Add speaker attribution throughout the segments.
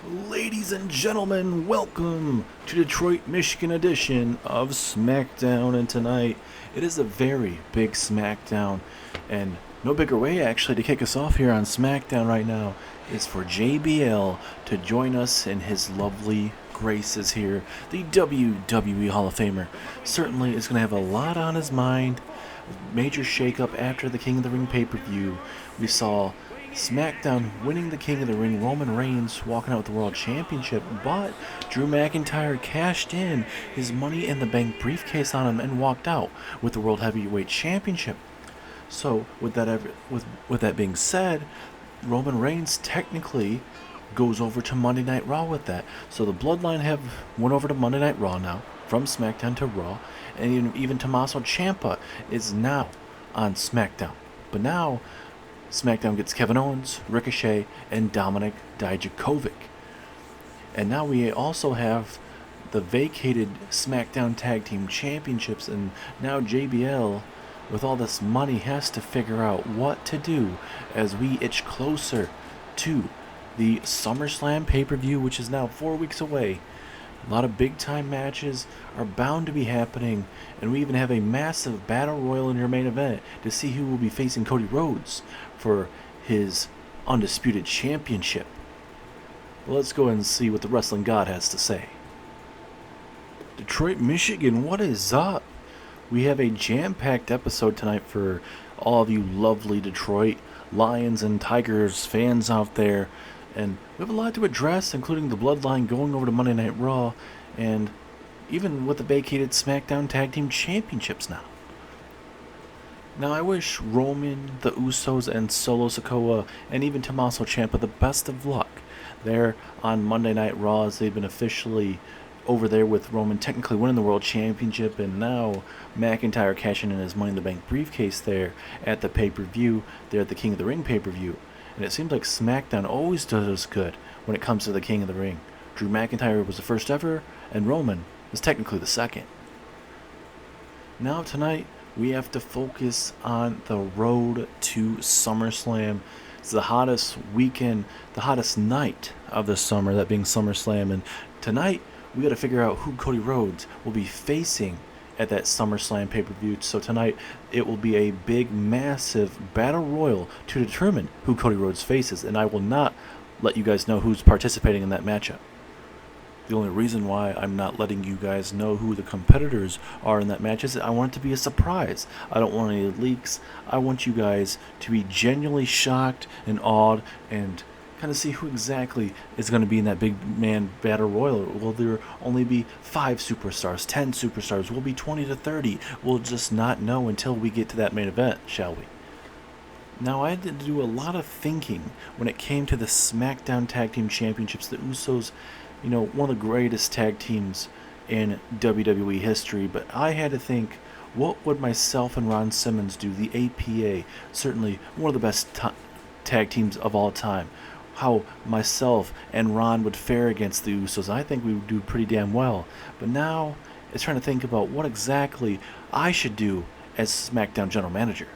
Speaker 1: Ladies and gentlemen, welcome to Detroit, Michigan edition of Smackdown, and tonight it is a very big Smackdown, and no bigger way actually to kick us off here on Smackdown right now is for JBL to join us in his lovely graces here. The WWE Hall of Famer certainly is going to have a lot on his mind. Major shakeup after the King of the Ring pay-per-view. We saw SmackDown winning the King of the Ring, Roman Reigns walking out with the World Championship, but Drew McIntyre cashed in his Money in the Bank briefcase on him and walked out with the World Heavyweight Championship. So with that being said, Roman Reigns technically goes over to Monday Night Raw with that. So the Bloodline have went over to Monday Night Raw now, from SmackDown to Raw, and even Tommaso Ciampa is now on SmackDown. But now SmackDown gets Kevin Owens, Ricochet, and Dominik Dijakovic. And now we also have the vacated Smackdown Tag Team Championships, and now JBL, with all this money, has to figure out what to do as we itch closer to the Summerslam pay-per-view, which is now 4 weeks away. A lot of big-time matches are bound to be happening, and we even have a massive battle royal in your main event to see who will be facing Cody Rhodes for his undisputed championship. Well, let's go ahead and see what the Wrestling God has to say. Detroit, Michigan, what is up? We have a jam-packed episode tonight for all of you lovely Detroit Lions and Tigers fans out there. And we have a lot to address, including the Bloodline going over to Monday Night Raw, and even with the vacated SmackDown Tag Team Championships now. Now, I wish Roman, the Usos, and Solo Sikoa, and even Tommaso Ciampa the best of luck there on Monday Night Raw, as they've been officially over there with Roman technically winning the World Championship, and now McIntyre cashing in his Money in the Bank briefcase there at the pay-per-view, there at the King of the Ring pay-per-view. And it seems like SmackDown always does us good when it comes to the King of the Ring. Drew McIntyre was the first ever, and Roman was technically the second. Now tonight, we have to focus on the road to SummerSlam. It's the hottest weekend, the hottest night of the summer, that being SummerSlam. And tonight, we got to figure out who Cody Rhodes will be facing at that SummerSlam pay-per-view. So tonight, it will be a big, massive battle royal to determine who Cody Rhodes faces, and I will not let you guys know who's participating in that matchup. The only reason why I'm not letting you guys know who the competitors are in that match is that I want it to be a surprise. I don't want any leaks. I want you guys to be genuinely shocked and awed and kind of see who exactly is going to be in that big man battle royal. Will there only be 5 superstars, 10 superstars? Will it be 20 to 30? We'll just not know until we get to that main event, shall we? Now, I had to do a lot of thinking when it came to the SmackDown Tag Team Championships. The Usos, one of the greatest tag teams in WWE history, but I had to think, what would myself and Ron Simmons do? The APA, certainly one of the best tag teams of all time. How myself and Ron would fare against the Usos. I think we would do pretty damn well. But now it's trying to think about what exactly I should do as SmackDown General Manager.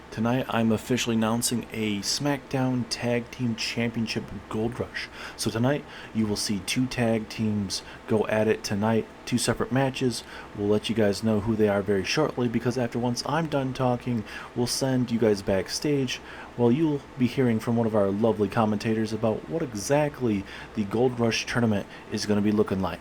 Speaker 1: Tonight I'm officially announcing a SmackDown Tag Team Championship Gold Rush. So tonight you will see 2 tag teams go at it tonight, 2 separate matches. We'll let you guys know who they are very shortly, because after once I'm done talking, we'll send you guys backstage. Well, you'll be hearing from one of our lovely commentators about what exactly the Gold Rush tournament is going to be looking like.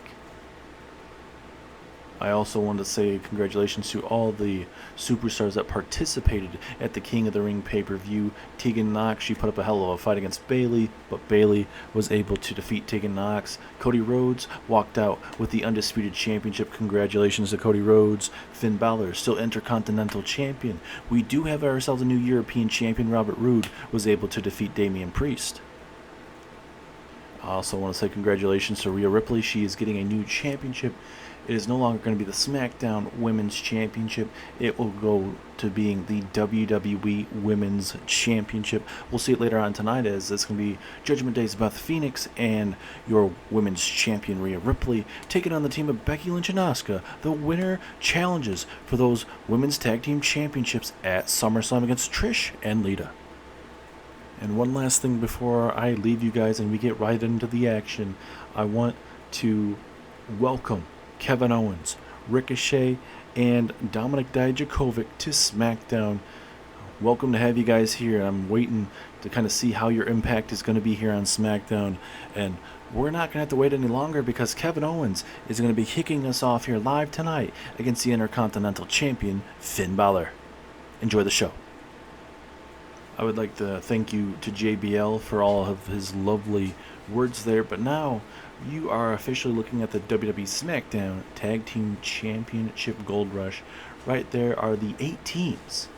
Speaker 1: I also want to say congratulations to all the superstars that participated at the King of the Ring pay-per-view. Tegan Nox, she put up a hell of a fight against Bayley, but Bayley was able to defeat Tegan Nox. Cody Rhodes walked out with the undisputed championship. Congratulations to Cody Rhodes. Finn Balor, still Intercontinental Champion. We do have ourselves a new European champion. Robert Roode was able to defeat Damian Priest. I also want to say congratulations to Rhea Ripley. She is getting a new championship. It is no longer going to be the SmackDown Women's Championship. It will go to being the WWE Women's Championship. We'll see it later on tonight, as it's going to be Judgement Day's Beth Phoenix and your Women's Champion Rhea Ripley taking on the team of Becky Lynch and Asuka. The winner challenges for those Women's Tag Team Championships at SummerSlam against Trish and Lita. And one last thing before I leave you guys and we get right into the action, I want to welcome Kevin Owens, Ricochet, and Dominik Dijakovic to SmackDown. Welcome to have you guys here. I'm waiting to kind of see how your impact is going to be here on SmackDown. And we're not going to have to wait any longer because Kevin Owens is going to be kicking us off here live tonight against the Intercontinental Champion Finn Balor. Enjoy the show. I would like to thank you to JBL for all of his lovely words there, but now you are officially looking at the WWE SmackDown Tag Team Championship Gold Rush. Right there are the 8 teams.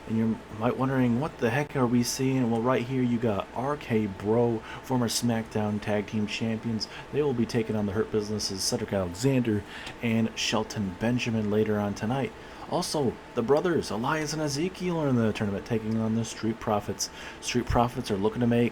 Speaker 1: And you might wondering, what the heck are we seeing? Well, right here you got RK Bro, former SmackDown Tag Team Champions. They will be taking on the Hurt Business's Cedric Alexander and Shelton Benjamin later on tonight. Also, the brothers, Elias and Ezekiel, are in the tournament taking on the Street Profits. Street Profits are looking to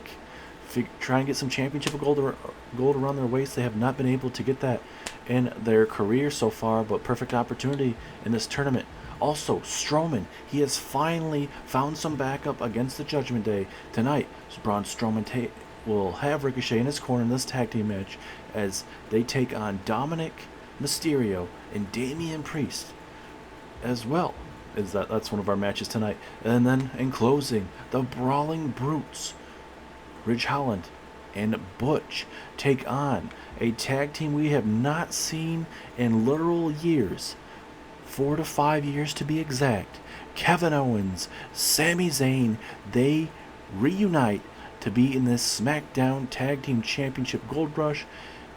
Speaker 1: try and get some championship gold around their waist. They have not been able to get that in their career so far, but perfect opportunity in this tournament. Also, Strowman, he has finally found some backup against the Judgment Day tonight. So Braun Strowman will have Ricochet in his corner in this tag team match as they take on Dominik Mysterio and Damian Priest. As well as that's one of our matches tonight. And then in closing, the Brawling Brutes, Ridge Holland and Butch, take on a tag team we have not seen in literal years, 4 to 5 years to be exact. Kevin Owens, Sami Zayn, they reunite to be in this SmackDown Tag Team Championship Gold Rush.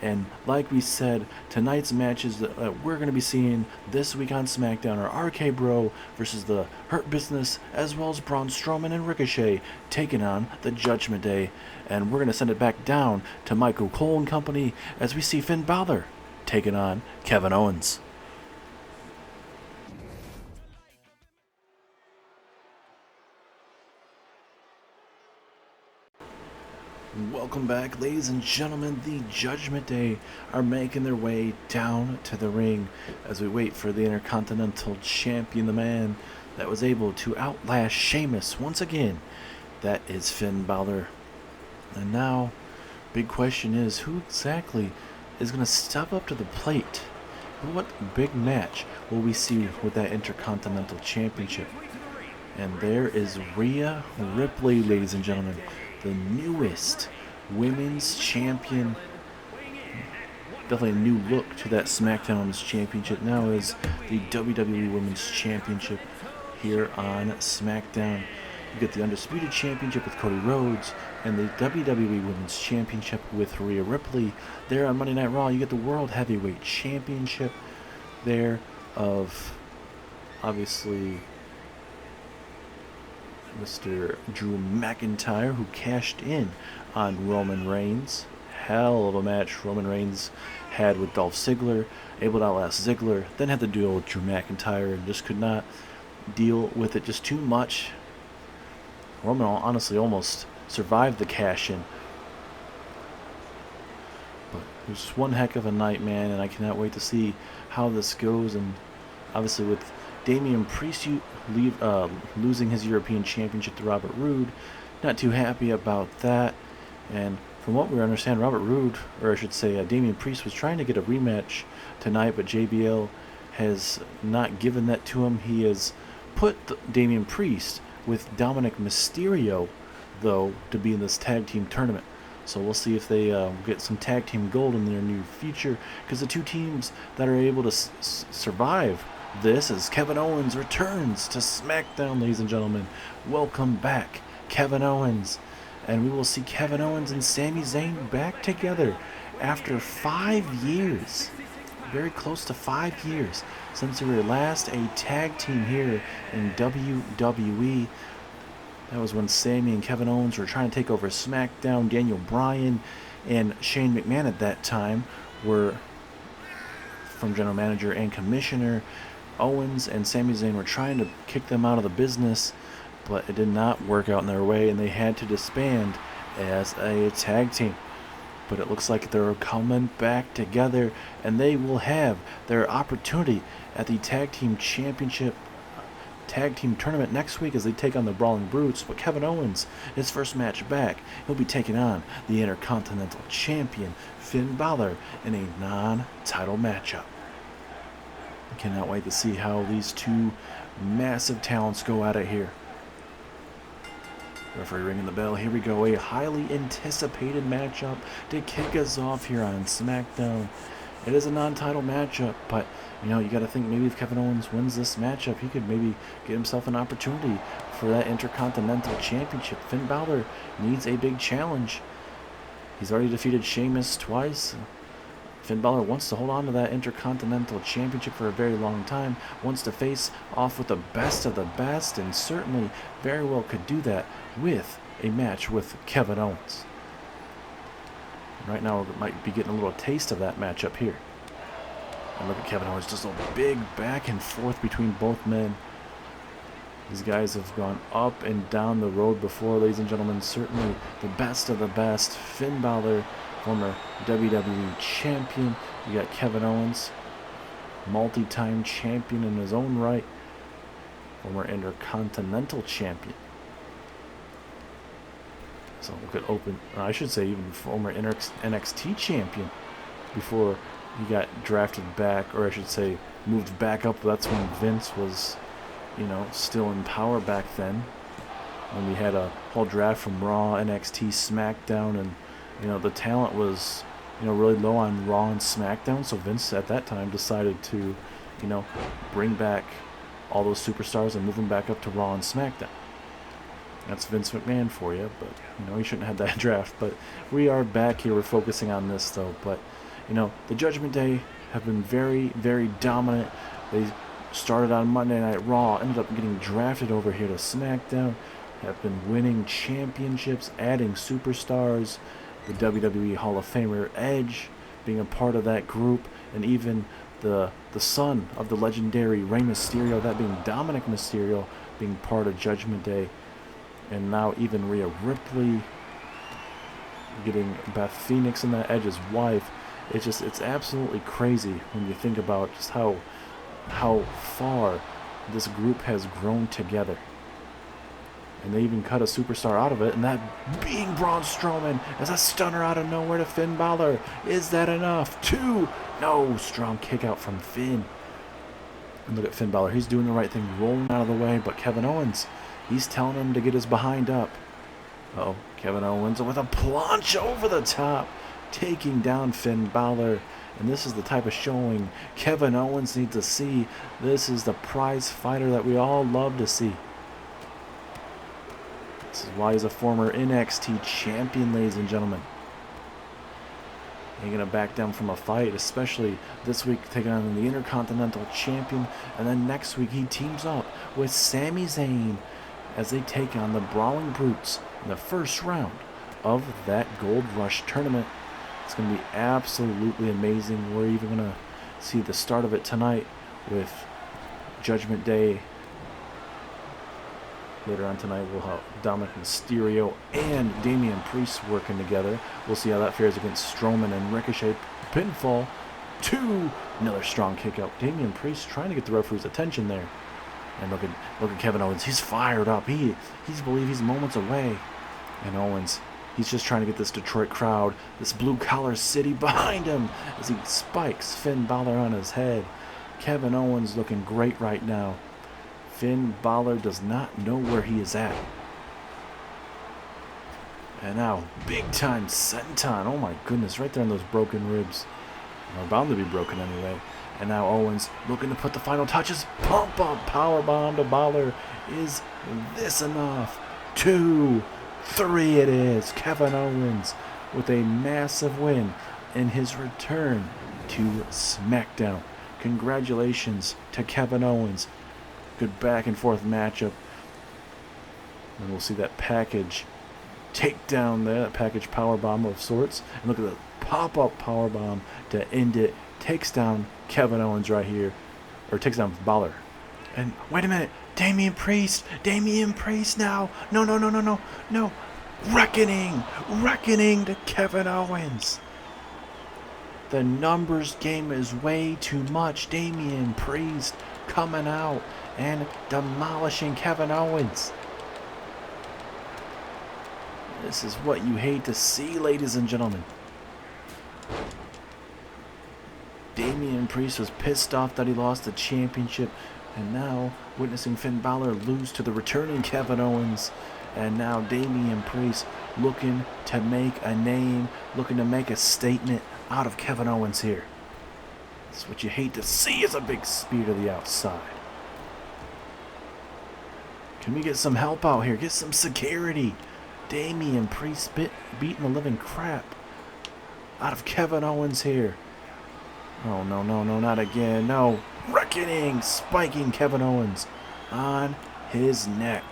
Speaker 1: And like we said, tonight's matches that we're going to be seeing this week on SmackDown are RK Bro versus the Hurt Business, as well as Braun Strowman and Ricochet taking on the Judgment Day. And we're going to send it back down to Michael Cole and company as we see Finn Balor taking on Kevin Owens. Welcome back, ladies and gentlemen. The Judgment Day are making their way down to the ring as we wait for the Intercontinental Champion, the man that was able to outlast Sheamus once again. That is Finn Balor. And now, big question is, who exactly is going to step up to the plate? What big match will we see with that Intercontinental Championship? And there is Rhea Ripley, ladies and gentlemen, the newest women's champion. Definitely a new look to that SmackDown Women's Championship. Now is the WWE Women's Championship here on SmackDown. You get the Undisputed Championship with Cody Rhodes and the WWE Women's Championship with Rhea Ripley. There on Monday Night Raw, you get the World Heavyweight Championship there of, obviously, Mr. Drew McIntyre, who cashed in on Roman Reigns. Hell of a match Roman Reigns had with Dolph Ziggler, able to outlast Ziggler, then had to deal with Drew McIntyre and just could not deal with it just too much. Roman honestly almost survived the cash-in. But it was one heck of a night, man, and I cannot wait to see how this goes. And obviously with Damian Priest losing his European Championship to Robert Roode, not too happy about that. And from what we understand, Robert Roode, or I should say Damian Priest, was trying to get a rematch tonight, but JBL has not given that to him. He has put Damian Priest with Dominik Mysterio, though, to be in this tag team tournament. So we'll see if they get some tag team gold in their near future, because the two teams that are able to survive this as Kevin Owens returns to SmackDown, ladies and gentlemen. Welcome back, Kevin Owens. And we will see Kevin Owens and Sami Zayn back together after 5 years. Very close to 5 years since they were last a tag team here in WWE. That was when Sami and Kevin Owens were trying to take over SmackDown. Daniel Bryan and Shane McMahon at that time were from general manager and commissioner. Owens and Sami Zayn were trying to kick them out of the business, but it did not work out in their way, and they had to disband as a tag team. But it looks like they're coming back together, and they will have their opportunity at the Tag Team Championship Tag Team Tournament next week as they take on the Brawling Brutes. But Kevin Owens, his first match back, he'll be taking on the Intercontinental Champion Finn Balor in a non-title matchup. I cannot wait to see how these two massive talents go at it here. Referee ringing the bell. Here we go. A highly anticipated matchup to kick us off here on SmackDown. It is a non-title matchup, but you know, you got to think maybe if Kevin Owens wins this matchup, he could maybe get himself an opportunity for that Intercontinental Championship. Finn Balor needs a big challenge. He's already defeated Sheamus twice. Finn Balor wants to hold on to that Intercontinental Championship for a very long time, wants to face off with the best of the best, and certainly very well could do that with a match with Kevin Owens. Right now, we might be getting a little taste of that matchup here. And look at Kevin Owens, just a big back and forth between both men. These guys have gone up and down the road before, ladies and gentlemen. Certainly the best of the best. Finn Balor, former WWE champion. You got Kevin Owens, multi-time champion in his own right, former Intercontinental champion. So we could I should say even former NXT champion before he got drafted back, or I should say moved back up. That's when Vince was, you know, still in power back then. When we had a whole draft from Raw, NXT, SmackDown, and you know, the talent was, you know, really low on Raw and SmackDown. So Vince at that time decided to, you know, bring back all those superstars and move them back up to Raw and SmackDown. That's Vince McMahon for you, but you know, he shouldn't have that draft. But we are back here. We're focusing on this though. But you know, the Judgment Day have been very, very dominant. They started on Monday Night Raw, ended up getting drafted over here to SmackDown, have been winning championships, adding superstars, the WWE Hall of Famer Edge being a part of that group, and even the son of the legendary Rey Mysterio, that being Dominic Mysterio, being part of Judgment Day. And now even Rhea Ripley getting Beth Phoenix and that Edge's wife. It's absolutely crazy when you think about just how far this group has grown together. And they even cut a superstar out of it, and that being Braun Strowman as a stunner out of nowhere to Finn Balor. Is that enough? 2. No, strong kick out from Finn. And look at Finn Balor. He's doing the right thing, rolling out of the way, but Kevin Owens, he's telling him to get his behind up. Uh-oh, Kevin Owens with a plunge over the top, taking down Finn Balor. And this is the type of showing Kevin Owens needs to see. This is the prize fighter that we all love to see. This is why he's a former NXT champion, ladies and gentlemen. He ain't going to back down from a fight, especially this week taking on the Intercontinental Champion. And then next week he teams up with Sami Zayn as they take on the Brawling Brutes in the first round of that Gold Rush tournament. It's going to be absolutely amazing. We're even going to see the start of it tonight with Judgment Day. Later on tonight, we'll have Dominic Mysterio and Damian Priest working together. We'll see how that fares against Strowman and Ricochet. Pinfall 2. Another strong kick out. Damian Priest trying to get the referee's attention there. And look at Kevin Owens. He's fired up. He's believe he's moments away. And Owens, he's just trying to get this Detroit crowd, this blue-collar city behind him as he spikes Finn Balor on his head. Kevin Owens looking great right now. Finn Balor does not know where he is at. And now, big-time senton. Oh my goodness, right there on those broken ribs. Or bound to be broken anyway. And now Owens looking to put the final touches. Pump up powerbomb to Balor. Is this enough? 2, 3 it is. Kevin Owens with a massive win in his return to SmackDown. Congratulations to Kevin Owens. Good back and forth matchup. And we'll see that package takedown there, that package powerbomb of sorts. And look at the pop-up powerbomb to end it. Takes down Kevin Owens right here. Or takes down Balor. And wait a minute. Damian Priest now. No. Reckoning to Kevin Owens. The numbers game is way too much. Damian Priest coming out and demolishing Kevin Owens. This is what you hate to see, ladies and gentlemen. Damian Priest was pissed off that he lost the championship, and now witnessing Finn Balor lose to the returning Kevin Owens, and now Damian Priest looking to make a name, looking to make a statement out of Kevin Owens here. This is what you hate to see, is a big spear to the outside. Can we get some help out here? Get some security. Damian Priest beating the living crap out of Kevin Owens here. Oh, no, no, no, not again. No. Reckoning, spiking Kevin Owens on his neck.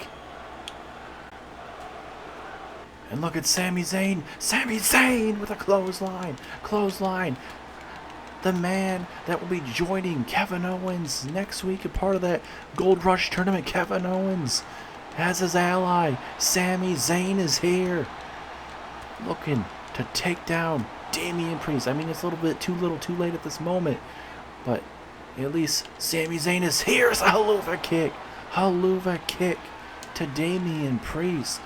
Speaker 1: And look at Sami Zayn. Sami Zayn with a clothesline. Clothesline. The man that will be joining Kevin Owens next week, a part of that Gold Rush tournament. Kevin Owens as his ally. Sami Zayn is here, looking to take down Damian Priest. I mean, it's a little bit too little too late at this moment, but at least Sami Zayn is here. It's a haluva kick. Haluva kick to Damian Priest.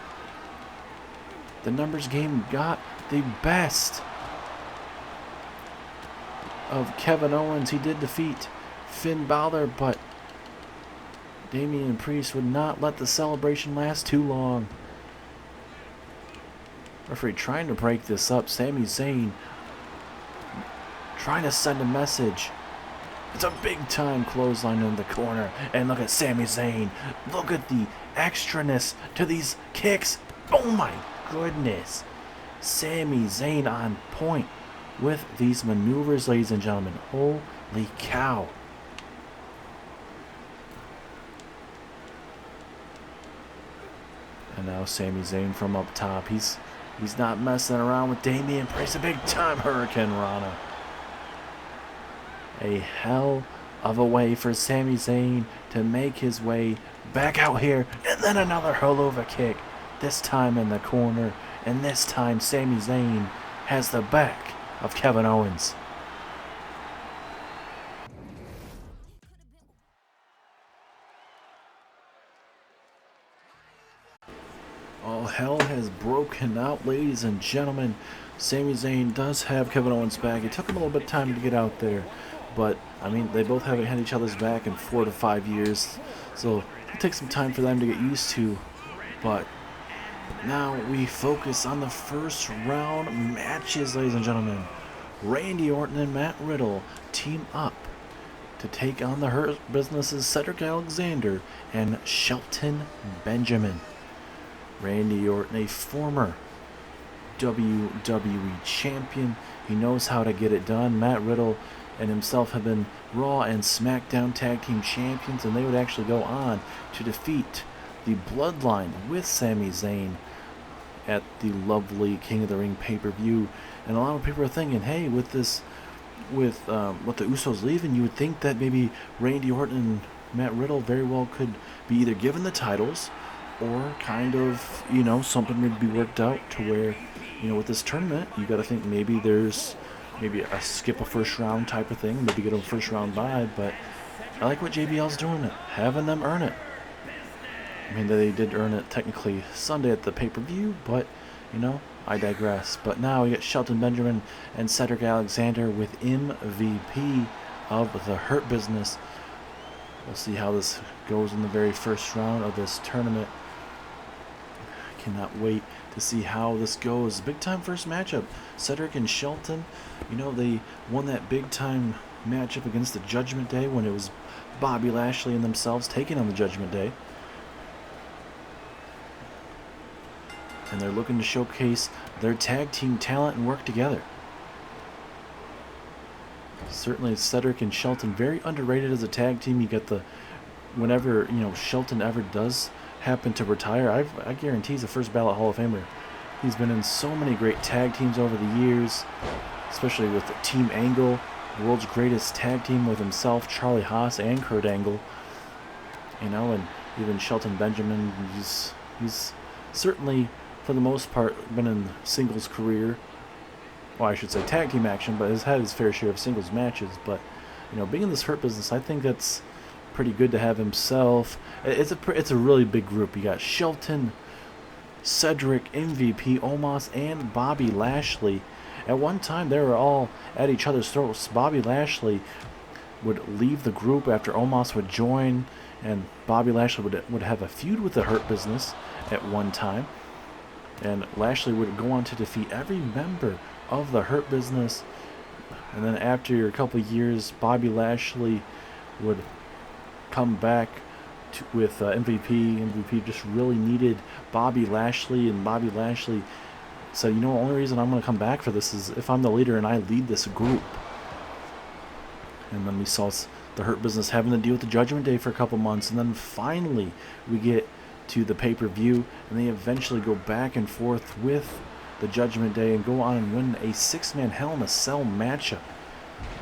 Speaker 1: The numbers game got the best of Kevin Owens. He did defeat Finn Balor, but Damian Priest would not let the celebration last too long. Referee trying to break this up. Sami Zayn trying to send a message. It's a big time clothesline in the corner. And look at Sami Zayn. Look at the extraness to these kicks. Oh my goodness. Sami Zayn on point with these maneuvers, ladies and gentlemen. Holy cow. And now Sami Zayn from up top. He's not messing around with Damian Priest. A big time Hurricane Rana. A hell of a way for Sami Zayn to make his way back out here. And then another haluva kick. This time in the corner. And this time Sami Zayn has the back of Kevin Owens. All hell has broken out, ladies and gentlemen. Sami Zayn does have Kevin Owens' back. It took him a little bit of time to get out there, but I mean, they both haven't had each other's back in 4 to 5 years, so it'll take some time for them to get used to. But now we focus on the first round matches, ladies and gentlemen. Randy Orton and Matt Riddle team up to take on the Hurt Business's Cedric Alexander and Shelton Benjamin. Randy Orton, a former WWE champion. He knows how to get it done. Matt Riddle and himself have been Raw and Smackdown Tag Team Champions, and they would actually go on to defeat the Bloodline with Sami Zayn at the lovely King of the Ring pay-per-view. And a lot of people are thinking, hey, with the Usos leaving, you would think that maybe Randy Orton and Matt Riddle very well could be either given the titles or kind of, you know, something would be worked out to where, you know, with this tournament, you got to think maybe there's maybe a skip a first round type of thing, maybe get a first round bye. But I like what JBL's doing, having them earn it. I mean, they did earn it technically Sunday at the pay-per-view, but, you know, I digress. But now we get Shelton Benjamin and Cedric Alexander with MVP of the Hurt Business. We'll see how this goes in the very first round of this tournament. Cannot wait to see how this goes. Big time first matchup. Cedric and Shelton, you know, they won that big time matchup against the Judgment Day when it was Bobby Lashley and themselves taking on the Judgment Day. And they're looking to showcase their tag team talent and work together. Certainly Cedric and Shelton, very underrated as a tag team. You get the, whenever, you know, Shelton ever does happen to retire, I guarantee he's a first ballot Hall of Famer. He's been in so many great tag teams over the years, especially with Team Angle, the world's greatest tag team with himself, Charlie Haas, and Kurt Angle. You know, and even Shelton Benjamin, he's certainly, for the most part, been in singles career. Well, I should say tag team action, but has had his fair share of singles matches. But, you know, being in this Hurt Business, I think that's pretty good to have himself. It's a really big group. You got Shelton, Cedric, MVP, Omos, and Bobby Lashley. At one time, they were all at each other's throats. Bobby Lashley would leave the group after Omos would join, and Bobby Lashley would have a feud with the Hurt Business at one time. And Lashley would go on to defeat every member of the Hurt Business. And then after a couple years, Bobby Lashley would come back with MVP. MVP just really needed Bobby Lashley, and Bobby Lashley said, you know, the only reason I'm going to come back for this is if I'm the leader and I lead this group. And then we saw the Hurt Business having to deal with the Judgment Day for a couple months, and then finally we get to the pay-per-view, and they eventually go back and forth with the Judgment Day and go on and win a 6-man Hell in a Cell matchup.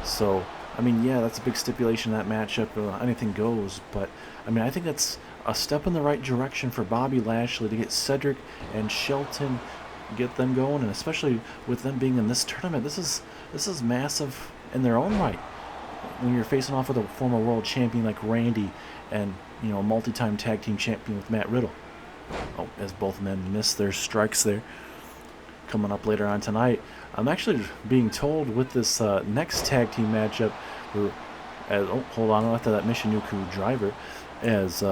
Speaker 1: So, I mean, yeah, that's a big stipulation, that matchup. Anything goes, but I mean, I think that's a step in the right direction for Bobby Lashley to get Cedric and Shelton, get them going, and especially with them being in this tournament, this is massive in their own right. When you're facing off with a former world champion like Randy, and you know, a multi-time tag team champion with Matt Riddle. Oh, as both men miss their strikes there. Coming up later on tonight, I'm actually being told with this next tag team matchup, hold on, after that Michinoku driver, as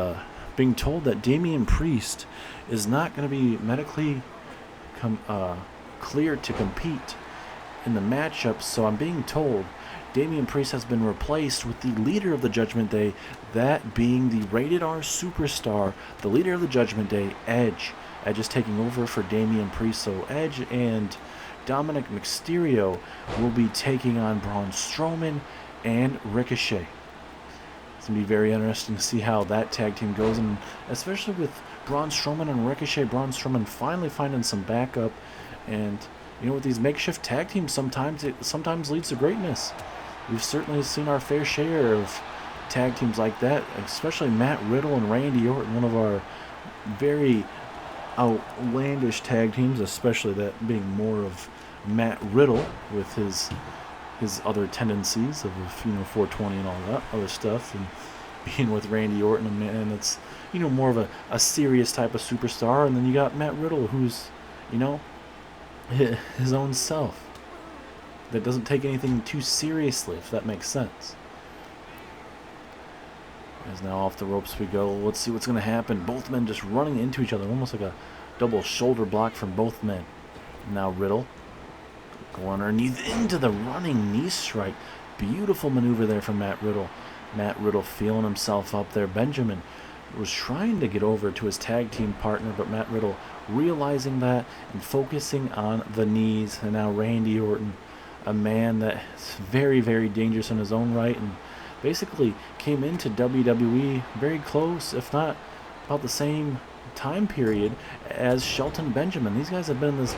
Speaker 1: being told that Damian Priest is not going to be medically cleared to compete in the matchup. So I'm being told Damian Priest has been replaced with the leader of the Judgment Day, that being the Rated R superstar, the leader of the Judgment Day, Edge. Edge is taking over for Damian Priest, so Edge and Dominic Mysterio will be taking on Braun Strowman and Ricochet. It's going to be very interesting to see how that tag team goes, and especially with Braun Strowman and Ricochet. Braun Strowman finally finding some backup, and you know, with these makeshift tag teams, sometimes it leads to greatness. We've certainly seen our fair share of tag teams like that, especially Matt Riddle and Randy Orton, one of our very outlandish tag teams, especially that being more of Matt Riddle with his other tendencies of, you know, 420 and all that other stuff, and being with Randy Orton, a man that's, you know, more of a serious type of superstar. And then you got Matt Riddle, who's, you know, his own self, that doesn't take anything too seriously, if that makes sense. As now off the ropes we go. Let's see what's going to happen. Both men just running into each other, almost like a double shoulder block from both men. Now Riddle going underneath into the running knee strike. Beautiful maneuver there from Matt Riddle. Matt Riddle feeling himself up there. Benjamin was trying to get over to his tag team partner, but Matt Riddle realizing that and focusing on the knees. And now Randy Orton, a man that's very, very dangerous in his own right, and basically came into WWE very close, if not about the same time period as Shelton Benjamin. These guys have been in this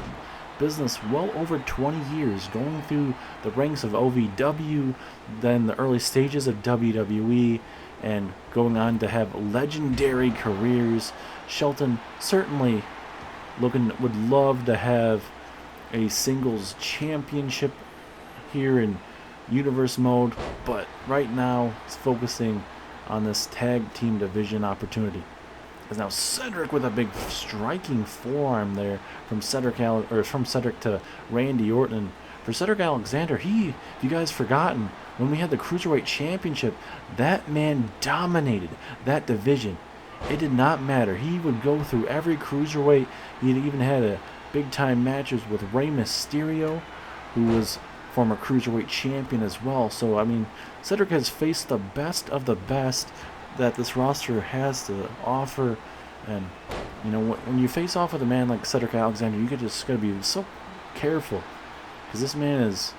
Speaker 1: business well over 20 years, going through the ranks of OVW, then the early stages of WWE, and going on to have legendary careers. Shelton certainly would love to have a singles championship here in universe mode, but right now it's focusing on this tag team division opportunity. As now Cedric with a big striking forearm there from Cedric to Randy Orton. For Cedric Alexander, if you guys forgotten, when we had the Cruiserweight Championship, that man dominated that division. It did not matter. He would go through every Cruiserweight. He even had a big-time matches with Rey Mysterio, who was former Cruiserweight champion as well. So, I mean, Cedric has faced the best of the best that this roster has to offer. And, you know, when you face off with a man like Cedric Alexander, you just got to be so careful. Because this man is,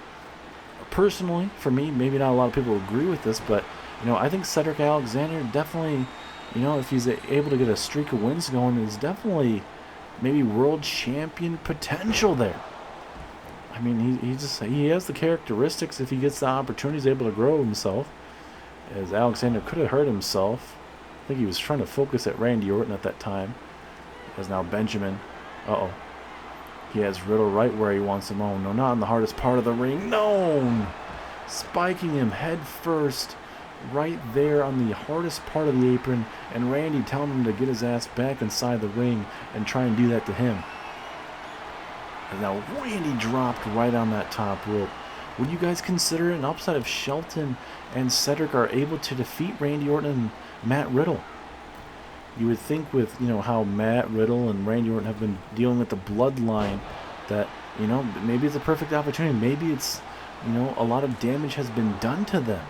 Speaker 1: personally, for me, maybe not a lot of people agree with this, but, you know, I think Cedric Alexander definitely, you know, if he's able to get a streak of wins going, is definitely maybe world champion potential there. I mean, he has the characteristics. If he gets the opportunity, he's able to grow himself. As Alexander could have hurt himself. I think he was trying to focus at Randy Orton at that time. As now Benjamin, he has Riddle right where he wants him. Oh no, not in the hardest part of the ring. No! Spiking him head first right there on the hardest part of the apron, and Randy telling him to get his ass back inside the ring and try and do that to him. And now Randy dropped right on that top rope. Would you guys consider it an upset if Shelton and Cedric are able to defeat Randy Orton and Matt Riddle? You would think with, how Matt Riddle and Randy Orton have been dealing with the bloodline that, maybe it's a perfect opportunity. Maybe it's, a lot of damage has been done to them,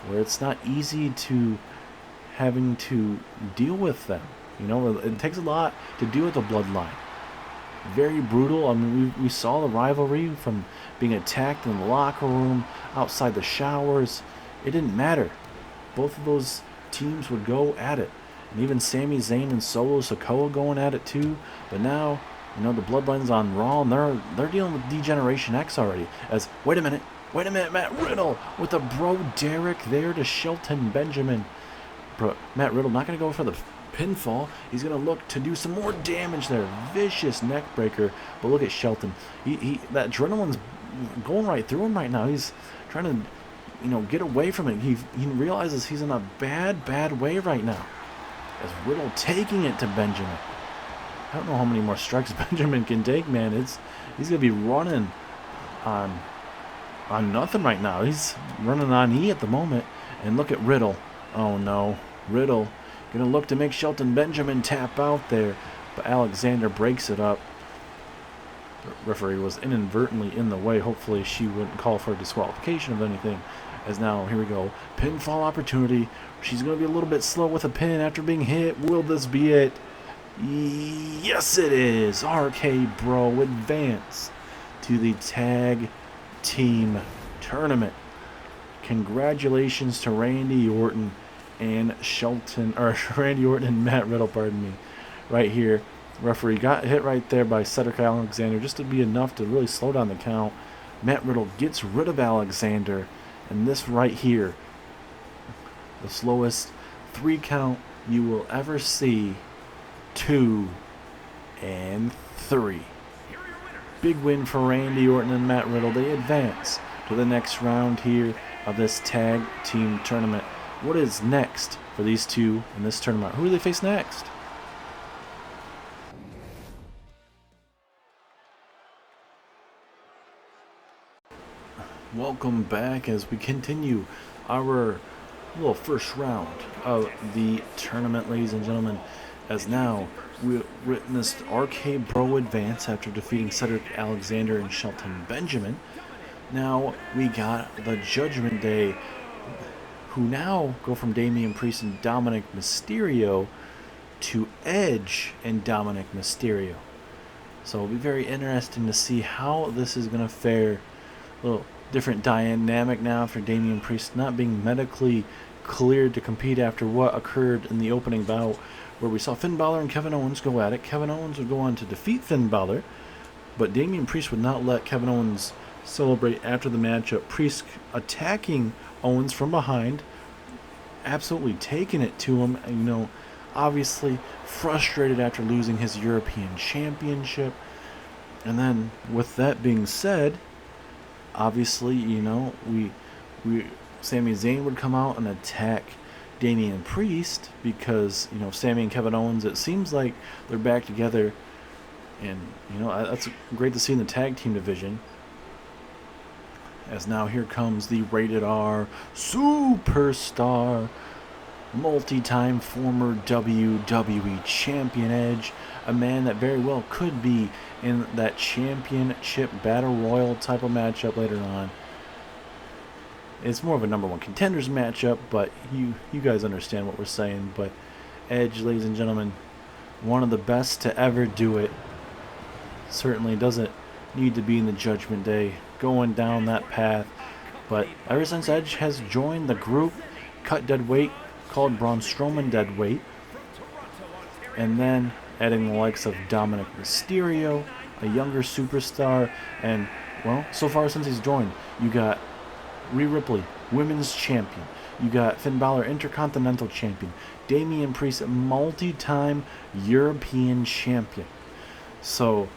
Speaker 1: where it's not easy to having to deal with them. It takes a lot to deal with the bloodline. Very brutal. I mean, we saw the rivalry from being attacked in the locker room, outside the showers. It didn't matter. Both of those teams would go at it. And even Sami Zayn and Solo Sikoa going at it too. But now, the Bloodline's on Raw, and they're dealing with D-Generation X already. As, wait a minute, Matt Riddle with a Bro Derek there to Shelton Benjamin. Matt Riddle not going to go for the pinfall. He's going to look to do some more damage there. Vicious neck breaker. But look at Shelton. That adrenaline's going right through him right now. He's trying to, get away from it. He realizes he's in a bad way right now. As Riddle taking it to Benjamin. I don't know how many more strikes Benjamin can take, man. He's going to be running on nothing right now. He's running on E at the moment. And look at Riddle. Oh, no. Riddle going to look to make Shelton Benjamin tap out there. But Alexander breaks it up. The referee was inadvertently in the way. Hopefully she wouldn't call for a disqualification of anything. As now, here we go. Pinfall opportunity. She's going to be a little bit slow with a pin after being hit. Will this be it? Yes, it is. RK Bro advance to the Tag Team Tournament. Congratulations to Randy Orton and Randy Orton and Matt Riddle, pardon me. Right here. Referee got hit right there by Cedric Alexander just to be enough to really slow down the count. Matt Riddle gets rid of Alexander. And this right here, the slowest 3 count you will ever see. 2 and 3. Big win for Randy Orton and Matt Riddle. They advance to the next round here of this tag team tournament. What is next for these two in this tournament? Who do they face next? Welcome back as we continue our little first round of the tournament, ladies and gentlemen. As now we witnessed RK Bro advance after defeating Cedric Alexander and Shelton Benjamin. Now we got the Judgment Day, who now go from Damian Priest and Dominic Mysterio to Edge and Dominic Mysterio. So it'll be very interesting to see how this is going to fare. A little different dynamic now after Damian Priest not being medically cleared to compete after what occurred in the opening bout, where we saw Finn Balor and Kevin Owens go at it. Kevin Owens would go on to defeat Finn Balor, but Damian Priest would not let Kevin Owens celebrate after the matchup. Priest attacking Owens from behind, absolutely taking it to him, and, obviously frustrated after losing his European Championship. And then, with that being said, obviously, Sami Zayn would come out and attack Damian Priest because, Sami and Kevin Owens, it seems like they're back together. And, that's great to see in the tag team division. As now here comes the Rated R Superstar, multi-time former WWE Champion Edge, a man that very well could be in that championship battle royal type of matchup later on. It's more of a number 1 contenders matchup, but you guys understand what we're saying. But Edge, ladies and gentlemen, one of the best to ever do it. Certainly doesn't need to be in the Judgment Day going down that path. But ever since Edge has joined the group, cut dead weight, called Braun Strowman dead weight, and then adding the likes of Dominic Mysterio, a younger superstar, and, well, so far since he's joined, you got Rhea Ripley, Women's Champion. You got Finn Balor, Intercontinental Champion. Damian Priest, multi-time European Champion. So,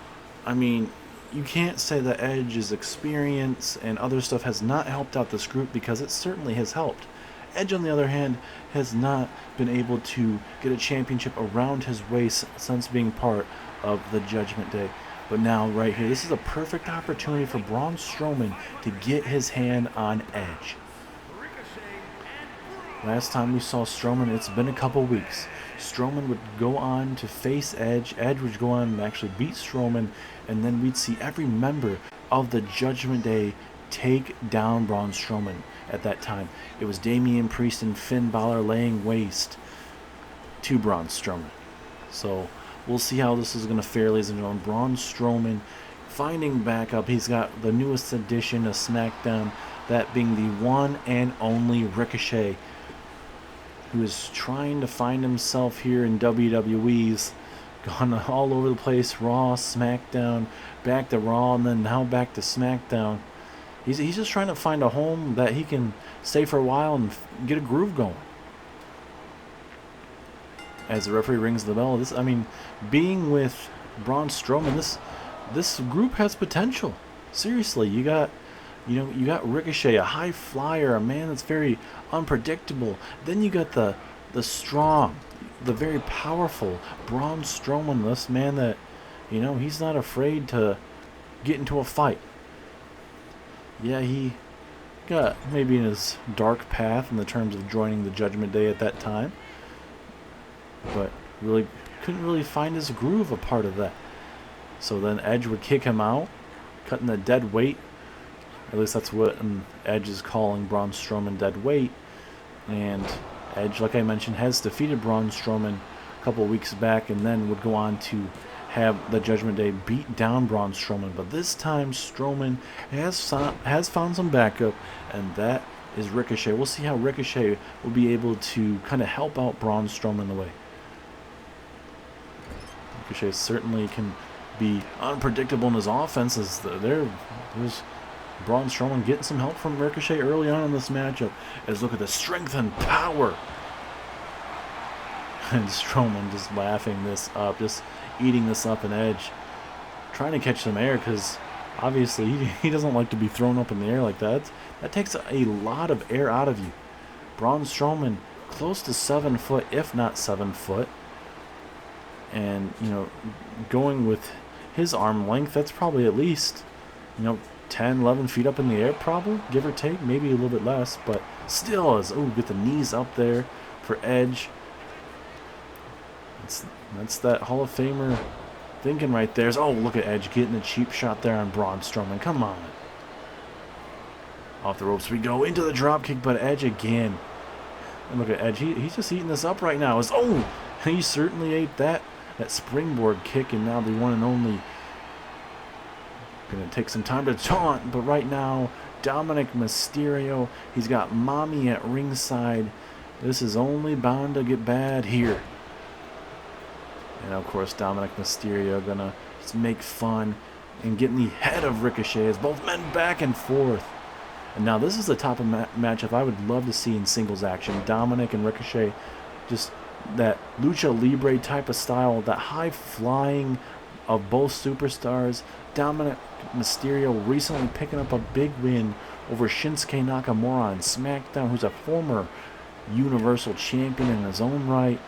Speaker 1: I mean, you can't say that Edge's experience and other stuff has not helped out this group, because it certainly has helped. Edge, on the other hand, has not been able to get a championship around his waist since being part of the Judgment Day. But now, right here, this is a perfect opportunity for Braun Strowman to get his hand on Edge. Last time we saw Strowman, it's been a couple weeks. Strowman would go on to face Edge. Edge would go on and actually beat Strowman. And then we'd see every member of the Judgment Day take down Braun Strowman at that time. It was Damian Priest and Finn Balor laying waste to Braun Strowman. So we'll see how this is going to fare, ladies and gentlemen. Braun Strowman finding back up. He's got the newest edition of SmackDown, that being the one and only Ricochet, who is trying to find himself here in WWE's gone all over the place. Raw, SmackDown, back to Raw, and then now back to SmackDown. He's just trying to find a home that he can stay for a while and get a groove going. As the referee rings the bell, being with Braun Strowman, this group has potential. Seriously, you got Ricochet, a high flyer, a man that's very unpredictable. Then you got the strong, the very powerful Braun Strowman, this man that, he's not afraid to get into a fight. Yeah, he got maybe in his dark path in the terms of joining the Judgment Day at that time, but really couldn't really find his groove a part of that. So then Edge would kick him out, cutting the dead weight. At least that's what Edge is calling Braun Strowman, dead weight. And Edge, like I mentioned, has defeated Braun Strowman a couple weeks back, and then would go on to have the Judgment Day beat down Braun Strowman. But this time Strowman has found some backup, and that is Ricochet. We'll see how Ricochet will be able to kind of help out Braun Strowman the way. Ricochet certainly can be unpredictable in his offense, as there's Braun Strowman getting some help from Ricochet early on in this matchup. As look at the strength and power. And Strowman just laughing this up, just eating this up, and Edge trying to catch some air, because obviously he doesn't like to be thrown up in the air like that. That takes a lot of air out of you. Braun Strowman close to 7 foot, if not 7 foot. And, going with his arm length, that's probably at least, 10, 11 feet up in the air, probably, give or take, maybe a little bit less, but still get the knees up there for Edge. That's that Hall of Famer thinking right there. Look at Edge getting a cheap shot there on Braun Strowman. Come on. Off the ropes we go, into the dropkick, but Edge again. And look at Edge, he's just eating this up right now. He certainly ate that springboard kick, and now the one and only. Gonna take some time to taunt, but right now, Dominic Mysterio, he's got Mommy at ringside. This is only bound to get bad here. And of course, Dominic Mysterio gonna just make fun and get in the head of Ricochet as both men back and forth. And now this is the type of matchup I would love to see in singles action. Dominic and Ricochet, just that lucha libre type of style, that high flying of both superstars. Dominic Mysterio recently picking up a big win over Shinsuke Nakamura on SmackDown, who's a former Universal Champion in his own right,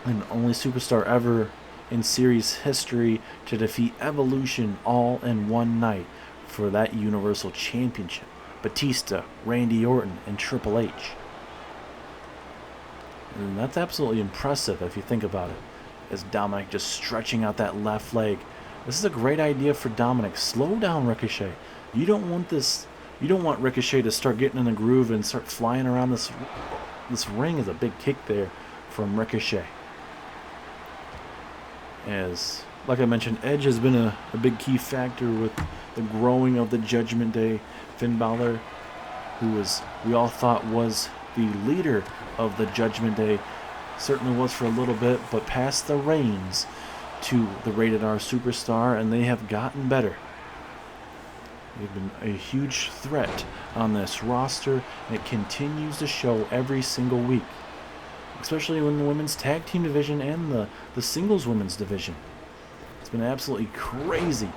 Speaker 1: and the only superstar ever in series history to defeat Evolution all in one night for that Universal Championship. Batista, Randy Orton, and Triple H. And that's absolutely impressive if you think about it. As Dominic just stretching out that left leg. This is a great idea for Dominic. Slow down Ricochet. You don't want this. You don't want Ricochet to start getting in the groove and start flying around this ring. Is a big kick there from Ricochet. As, like I mentioned, Edge has been a big key factor with the growing of the Judgment Day. Finn Balor, who we all thought was the leader of the Judgment Day, certainly was for a little bit, but passed the reins to the Rated R Superstar, and they have gotten better. They've been a huge threat on this roster, and it continues to show every single week, especially in the women's tag team division and the singles women's division. It's been absolutely crazy.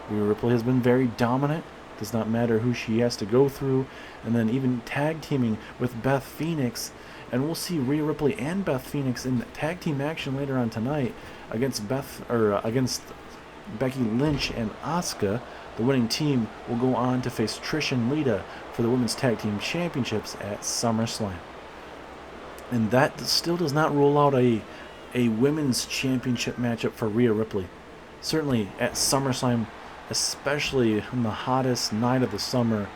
Speaker 1: Rhea Ripley has been very dominant. Does not matter who she has to go through. And then even tag teaming with Beth Phoenix. And we'll see Rhea Ripley and Beth Phoenix in tag team action later on tonight against against Becky Lynch and Asuka. The winning team will go on to face Trish and Lita for the Women's Tag Team Championships at SummerSlam. And that still does not rule out a Women's Championship matchup for Rhea Ripley. Certainly at SummerSlam, especially on the hottest night of the summer,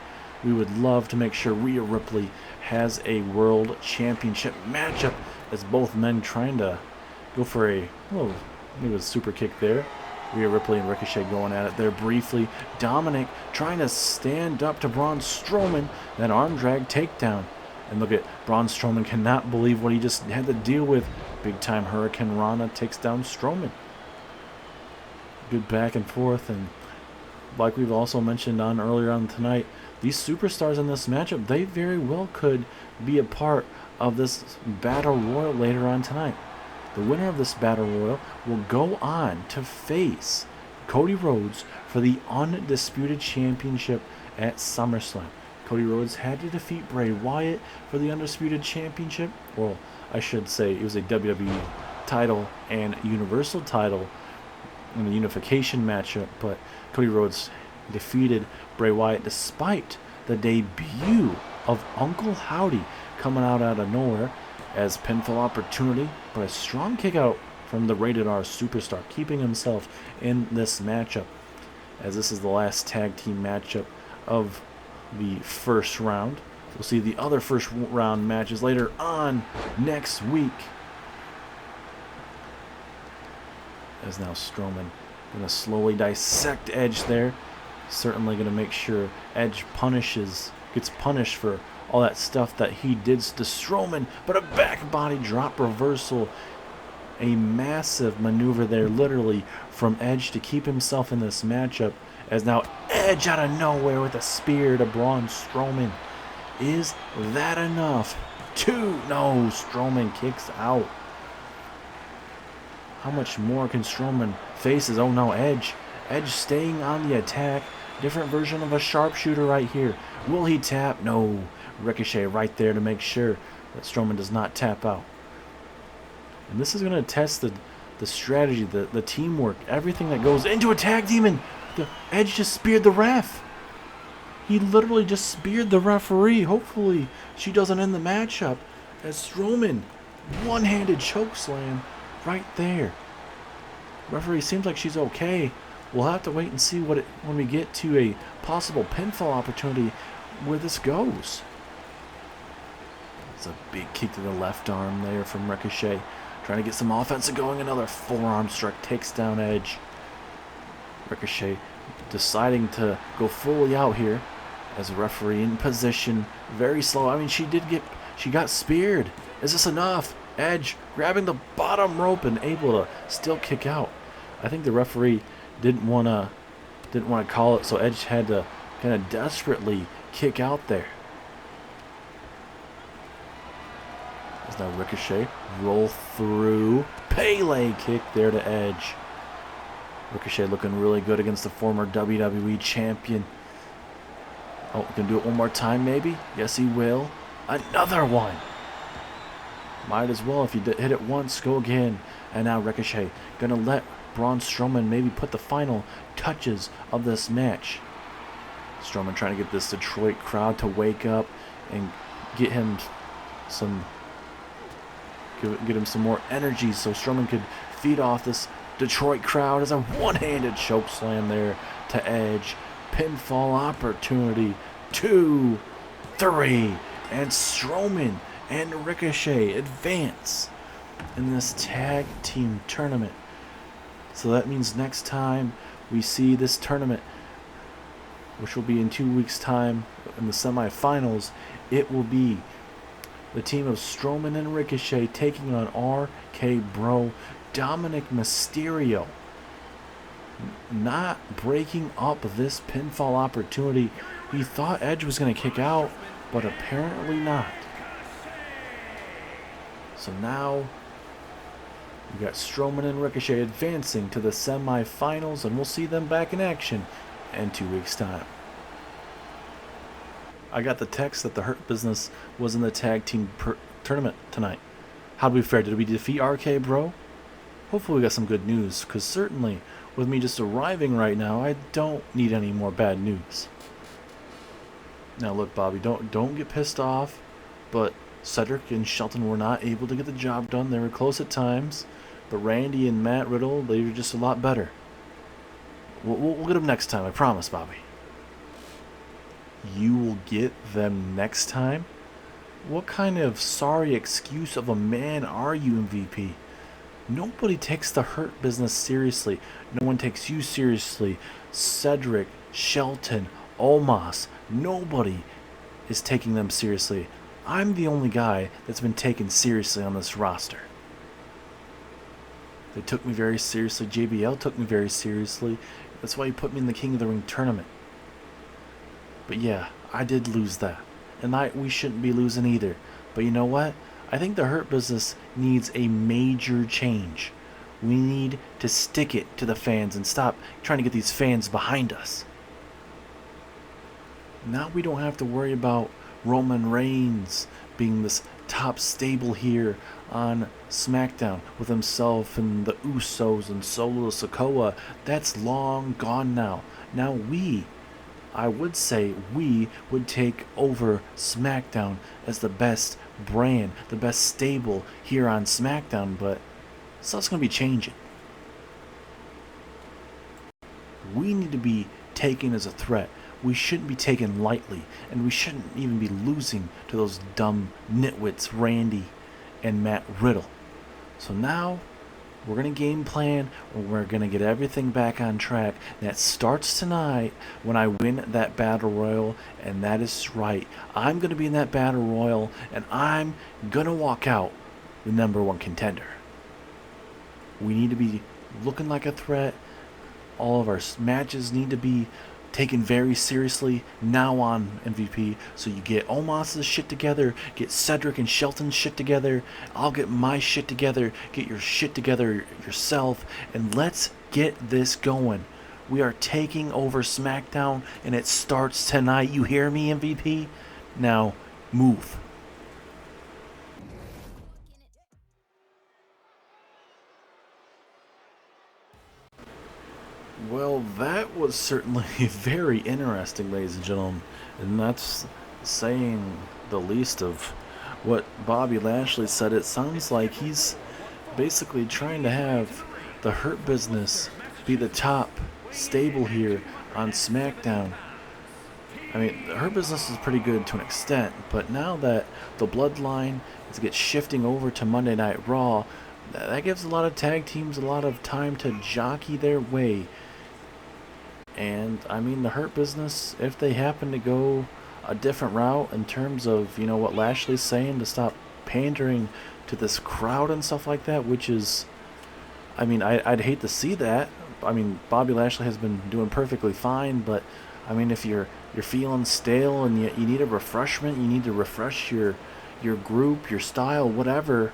Speaker 1: we would love to make sure Rhea Ripley has a World Championship matchup as both men trying to go for maybe a super kick there. Rhea Ripley and Ricochet going at it there briefly. Dominic trying to stand up to Braun Strowman. That arm drag takedown. And look at Braun Strowman cannot believe what he just had to deal with. Big time Hurricane Rana takes down Strowman. Good back and forth. And like we've also mentioned earlier on tonight, these superstars in this matchup, they very well could be a part of this Battle Royal later on tonight. The winner of this Battle Royal will go on to face Cody Rhodes for the Undisputed Championship at SummerSlam. Cody Rhodes had to defeat Bray Wyatt for the Undisputed Championship. Well, I should say it was a WWE title and Universal title in a unification matchup, but Cody Rhodes defeated Bray Wyatt despite the debut of Uncle Howdy coming out of nowhere as pinfall opportunity, but a strong kick out from the Rated R superstar, keeping himself in this matchup, as this is the last tag team matchup of the first round. We'll see the other first round matches later on next week. As now Strowman going to slowly dissect Edge there. Certainly going to make sure Edge gets punished for all that stuff that he did to Strowman, but a back body drop reversal. A massive maneuver there, literally, from Edge to keep himself in this matchup, as now Edge out of nowhere with a spear to Braun Strowman. Is that enough? No, Strowman kicks out. How much more can Strowman face? Oh no, Edge staying on the attack. Different version of a sharpshooter right here. Will he tap? No. Ricochet right there to make sure that Strowman does not tap out. And this is going to test the strategy, the teamwork, everything that goes into a tag team. And the Edge just speared the ref. He literally just speared the referee. Hopefully she doesn't end the matchup, as Strowman one-handed chokeslam right there. Referee seems like she's okay. We'll have to wait and see when we get to a possible pinfall opportunity where this goes. It's a big kick to the left arm there from Ricochet. Trying to get some offense going. Another forearm strike takes down Edge. Ricochet deciding to go fully out here as a referee in position. Very slow. I mean, she got speared. Is this enough? Edge grabbing the bottom rope and able to still kick out. I think the referee didn't want to call it, so Edge had to kind of desperately kick out there. As now Ricochet roll through Pele kick there to Edge. Ricochet looking really good against the former WWE champion. Oh, we can do it one more time maybe? Yes, he will. Another one. Might as well, if you hit it once, go again. And now Ricochet gonna let Braun Strowman maybe put the final touches of this match. Strowman trying to get this Detroit crowd to wake up and get him some more energy so Strowman could feed off this Detroit crowd. As a one-handed choke slam there to Edge. Pinfall opportunity. 2, 3, and Strowman and Ricochet advance in this tag team tournament. So that means next time we see this tournament, which will be in 2 weeks' time in the semifinals, it will be the team of Strowman and Ricochet taking on RK Bro, Dominic Mysterio. Not breaking up this pinfall opportunity. He thought Edge was going to kick out, but apparently not. So now we got Strowman and Ricochet advancing to the semifinals, and we'll see them back in action in 2 weeks' time. I got the text that the Hurt Business was in the tag team tournament tonight. How'd we fare? Did we defeat RK Bro? Hopefully we got some good news, because certainly with me just arriving right now, I don't need any more bad news. Now look, Bobby, don't get pissed off, but Cedric and Shelton were not able to get the job done. They were close at times, but Randy and Matt Riddle, they were just a lot better. We'll get them next time, I promise, Bobby. You will get them next time? What kind of sorry excuse of a man are you, MVP? Nobody takes the Hurt Business seriously. No one takes you seriously. Cedric, Shelton, Omos, nobody is taking them seriously. I'm the only guy that's been taken seriously on this roster. They took me very seriously. JBL took me very seriously. That's why he put me in the King of the Ring tournament. But yeah, I did lose that. And we shouldn't be losing either. But you know what? I think the Hurt Business needs a major change. We need to stick it to the fans and stop trying to get these fans behind us. Now we don't have to worry about Roman Reigns being this top stable here on SmackDown with himself and the Usos and Solo Sikoa. That's long gone now. Now I would say we would take over SmackDown as the best brand, the best stable here on SmackDown, but stuff's going to be changing. We need to be taken as a threat. We shouldn't be taken lightly, and we shouldn't even be losing to those dumb nitwits Randy and Matt Riddle. So now we're going to game plan, and we're going to get everything back on track. That starts tonight when I win that Battle Royal, and that is right. I'm going to be in that Battle Royal, and I'm going to walk out the #1 contender. We need to be looking like a threat. All of our matches need to be taken very seriously now on MVP. So you get Omos' shit together, get Cedric and Shelton's shit together, I'll get my shit together, get your shit together yourself, and let's get this going. We are taking over SmackDown, and it starts tonight. You hear me, MVP? Now, move. Well, that was certainly very interesting, ladies and gentlemen, and that's saying the least of what Bobby Lashley said. It sounds like he's basically trying to have the Hurt Business be the top stable here on SmackDown. I mean, the Hurt Business is pretty good to an extent, but now that the Bloodline is shifting over to Monday Night Raw, that gives a lot of tag teams a lot of time to jockey their way. And, I mean, the Hurt Business, if they happen to go a different route in terms of, you know, what Lashley's saying to stop pandering to this crowd and stuff like that, which is, I mean, I'd hate to see that. I mean, Bobby Lashley has been doing perfectly fine, but, I mean, if you're feeling stale and you need a refreshment, you need to refresh your group, your style, whatever,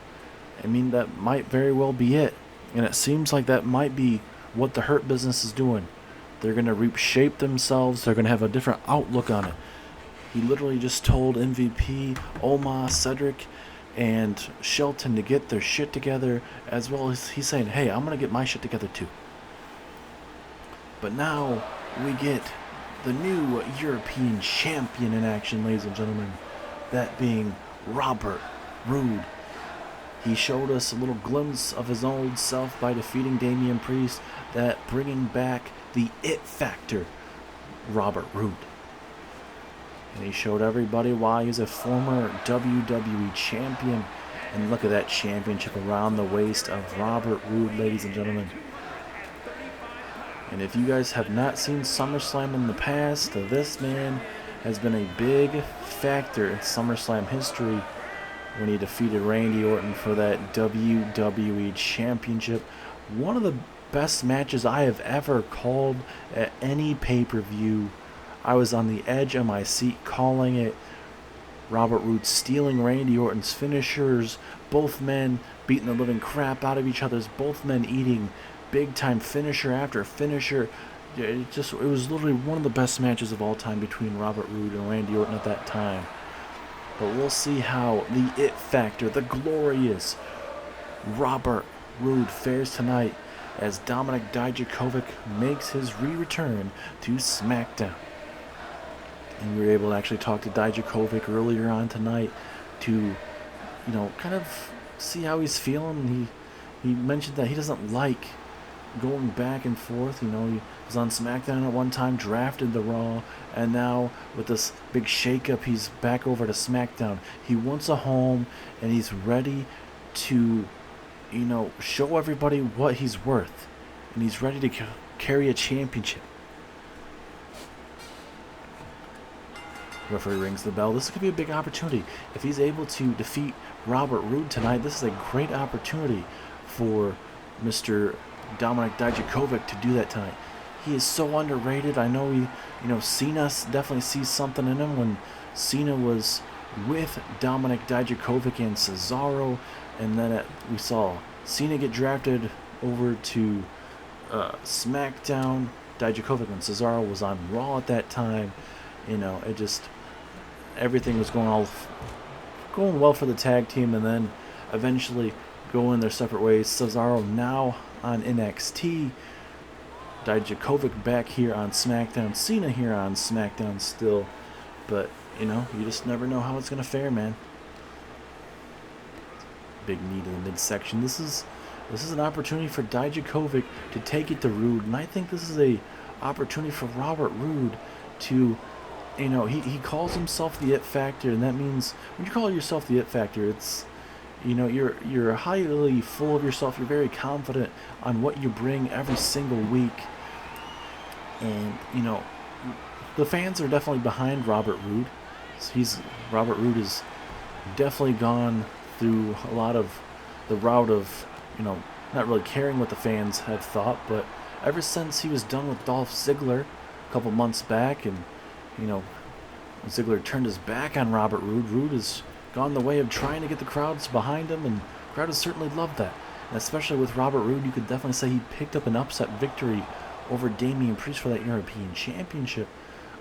Speaker 1: I mean, that might very well be it. And it seems like that might be what the Hurt Business is doing. They're going to reshape themselves. They're going to have a different outlook on it. He literally just told MVP, Omos, Cedric, and Shelton to get their shit together, as well as he's saying, hey, I'm going to get my shit together too. But now we get the new European champion in action, ladies and gentlemen. That being Robert Roode. He showed us a little glimpse of his old self by defeating Damian Priest, that bringing back the it factor, Robert Roode. And he showed everybody why he's a former WWE champion. And look at that championship around the waist of Robert Roode, ladies and gentlemen. And if you guys have not seen SummerSlam in the past, this man has been a big factor in SummerSlam history when he defeated Randy Orton for that WWE Championship. One of the best matches I have ever called at any pay-per-view. I was on the edge of my seat calling it. Robert Roode stealing Randy Orton's finishers, both men beating the living crap out of each other, both men eating big-time finisher after finisher. yeah, it was literally one of the best matches of all time between Robert Roode and Randy Orton at that time. But we'll see how the It Factor, the glorious Robert Roode, fares tonight as Dominik Dijakovic makes his re-return to SmackDown. And we were able to actually talk to Dijakovic earlier on tonight to, kind of see how he's feeling. He mentioned that he doesn't like going back and forth. He was on SmackDown at one time, drafted the Raw, and now with this big shakeup, he's back over to SmackDown. He wants a home, and he's ready to, show everybody what he's worth, and he's ready to carry a championship. Referee rings the bell. This could be a big opportunity. If he's able to defeat Robert Roode tonight, this is a great opportunity for Mr. Dominik Dijakovic to do that tonight. He is so underrated. I know Cena definitely sees something in him when Cena was with Dominik Dijakovic and Cesaro, and then we saw Cena get drafted over to SmackDown. Dijakovic and Cesaro was on Raw at that time. It just, everything was going well for the tag team, and then eventually going their separate ways. Cesaro now on NXT, Dijakovic back here on SmackDown, Cena here on SmackDown still, but you just never know how it's gonna fare, man. Big knee to the midsection. This is an opportunity for Dijakovic to take it to Roode, and I think this is a opportunity for Robert Roode to, he calls himself the It Factor, and that means when you call yourself the It Factor, it's you're highly full of yourself. You're very confident on what you bring every single week, and the fans are definitely behind Robert Roode. Robert Roode has definitely gone through a lot of the route of not really caring what the fans have thought, but ever since he was done with Dolph Ziggler a couple months back, and Ziggler turned his back on Robert Roode, Roode has gone the way of trying to get the crowds behind him, and the crowd has certainly loved that. And especially with Robert Roode, you could definitely say he picked up an upset victory over Damian Priest for that European Championship.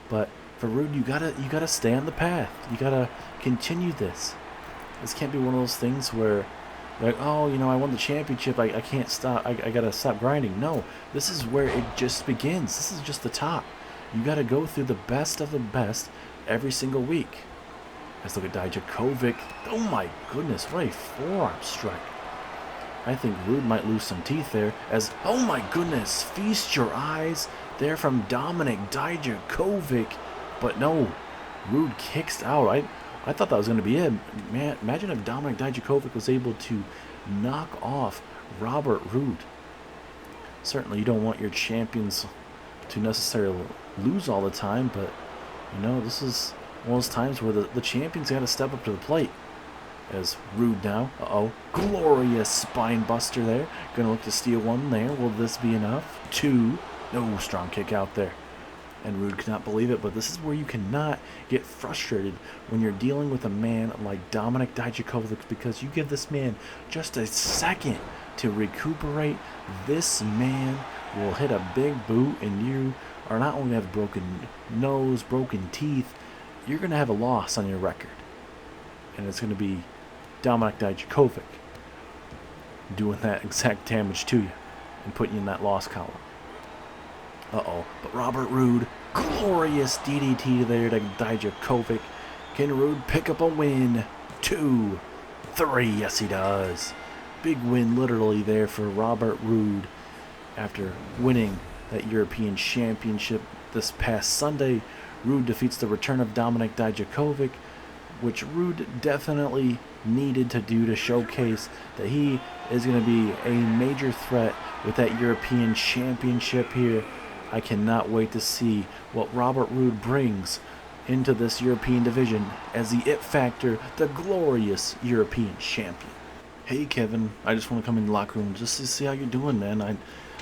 Speaker 1: But for Roode, you gotta stay on the path. You gotta continue this. This can't be one of those things where, like, oh, I won the championship, I can't stop, I gotta stop grinding. No, this is where it just begins. This is just the top. You gotta go through the best of the best every single week. Let's look at Dijakovic. Oh my goodness, what a forearm strike. I think Roode might lose some teeth there as, oh my goodness, feast your eyes there from Dominik Dijakovic. But no, Roode kicks out. I thought that was going to be it. Man, imagine if Dominik Dijakovic was able to knock off Robert Roode. Certainly you don't want your champions to necessarily lose all the time, but this is one of those times where the champions got to step up to the plate. As Roode now, glorious spine buster there. Gonna look to steal one there. Will this be enough? Two. No, strong kick out there. And Roode cannot believe it, but this is where you cannot get frustrated when you're dealing with a man like Dominik Dijakovic, because you give this man just a second to recuperate. This man will hit a big boot, and you are not only have broken nose, broken teeth, you're going to have a loss on your record. And it's going to be Dominik Dijakovic doing that exact damage to you and putting you in that loss column. But Robert Roode, glorious DDT there to Dijakovic. Can Roode pick up a win? 2, 3, yes he does. Big win literally there for Robert Roode after winning that European Championship this past Sunday. Roode defeats the return of Dominik Dijakovic, which Roode definitely needed to do to showcase that he is going to be a major threat with that European Championship here. I cannot wait to see what Robert Roode brings into this European division as the It Factor, the glorious European champion. Hey Kevin, I just want to come in the locker room just to see how you're doing, man.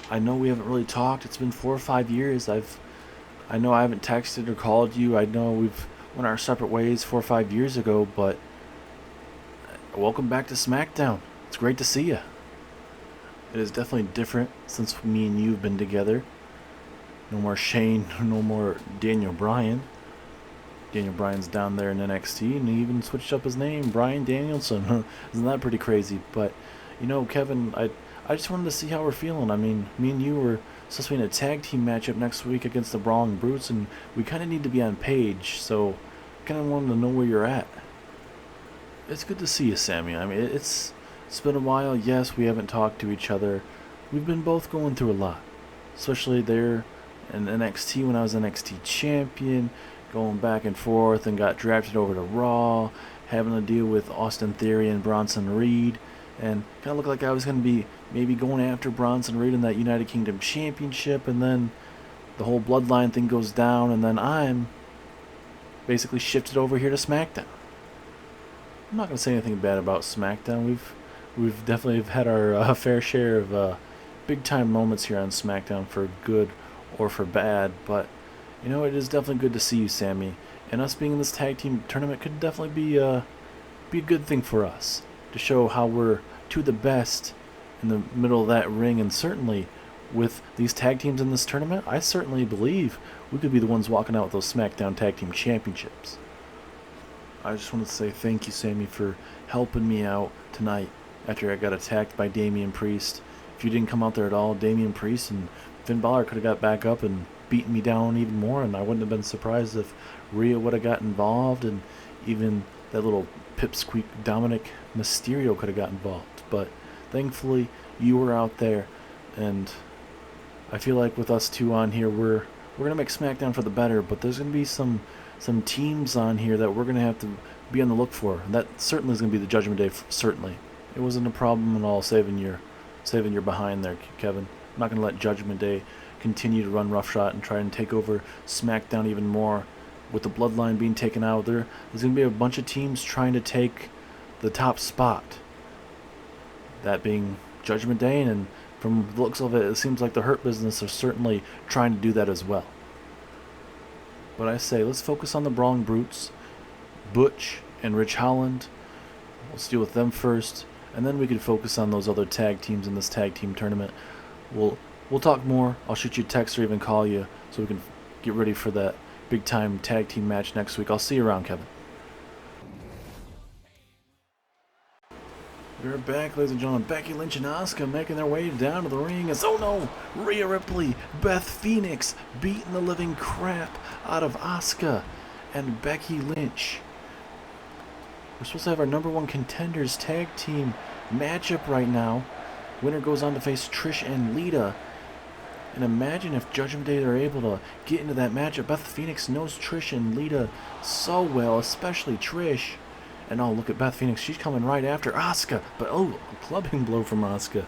Speaker 1: I know we haven't really talked. It's been 4 or 5 years. I know I haven't texted or called you. I know we've went our separate ways 4 or 5 years ago, but welcome back to SmackDown. It's great to see you. It is definitely different since me and you have been together. No more Shane, no more Daniel Bryan. Daniel Bryan's down there in NXT, and he even switched up his name, Bryan Danielson. Isn't that pretty crazy? But, you know, Kevin, I just wanted to see how we're feeling. I mean, me and you were supposed to be in a tag team matchup next week against the Brawling Brutes, and we kind of need to be on page, so I kind of wanted to know where you're at. It's good to see you, Sammy. I mean, it's been a while. Yes, we haven't talked to each other. We've been both going through a lot, especially there in NXT when I was NXT champion, going back and forth and got drafted over to Raw, having to deal with Austin Theory and Bronson Reed, and kind of looked like I was going to be maybe going after Bronson Reed in that United Kingdom Championship, and then the whole bloodline thing goes down, and then I'm basically shifted over here to SmackDown. I'm not going to say anything bad about SmackDown. We've definitely had our fair share of big time moments here on SmackDown, for good or for bad, but you know, it is definitely good to see you, Sammy. And us being in this tag team tournament could definitely be a good thing for us, to show how we're two of the best in the middle of that ring. And certainly with these tag teams in this tournament, I certainly believe we could be the ones walking out with those SmackDown Tag Team Championships. I just want to say thank you, Sammy, for helping me out tonight after I got attacked by Damian Priest. If you didn't come out there at all, Damian Priest and Finn Balor could have got back up and beaten me down even more, and I wouldn't have been surprised if Rhea would have got involved, and even that little pipsqueak Dominic Mysterio could have got involved. But thankfully you were out there, and I feel like with us two on here, we're gonna make SmackDown for the better. But there's gonna be some teams on here that we're gonna have to be on the look for, and that certainly is gonna be the Judgment Day. Certainly, it wasn't a problem at all saving your behind there, Kevin. I'm not gonna let Judgment Day continue to run roughshod and try and take over SmackDown even more. With the bloodline being taken out, there's going to be a bunch of teams trying to take the top spot, that being Judgment Day, and from the looks of it, it seems like the Hurt Business are certainly trying to do that as well. But I say, let's focus on the Brawling Brutes, Butch and Rich Holland. Let's deal with them first, and then we can focus on those other tag teams in this tag team tournament. We'll talk more. I'll shoot you a text or even call you so we can get ready for that big time tag team match next week. I'll see you around, Kevin. We're back, ladies and gentlemen. Becky Lynch and Asuka making their way down to the ring as, oh no, Rhea Ripley, Beth Phoenix beating the living crap out of Asuka and Becky Lynch. We're supposed to have our #1 contenders tag team matchup right now. Winner goes on to face Trish and Lita. And imagine if Judgment Day are able to get into that matchup. Beth Phoenix knows Trish and Lita so well, especially Trish. And oh, look at Beth Phoenix. She's coming right after Asuka. But oh, a clubbing blow from Asuka.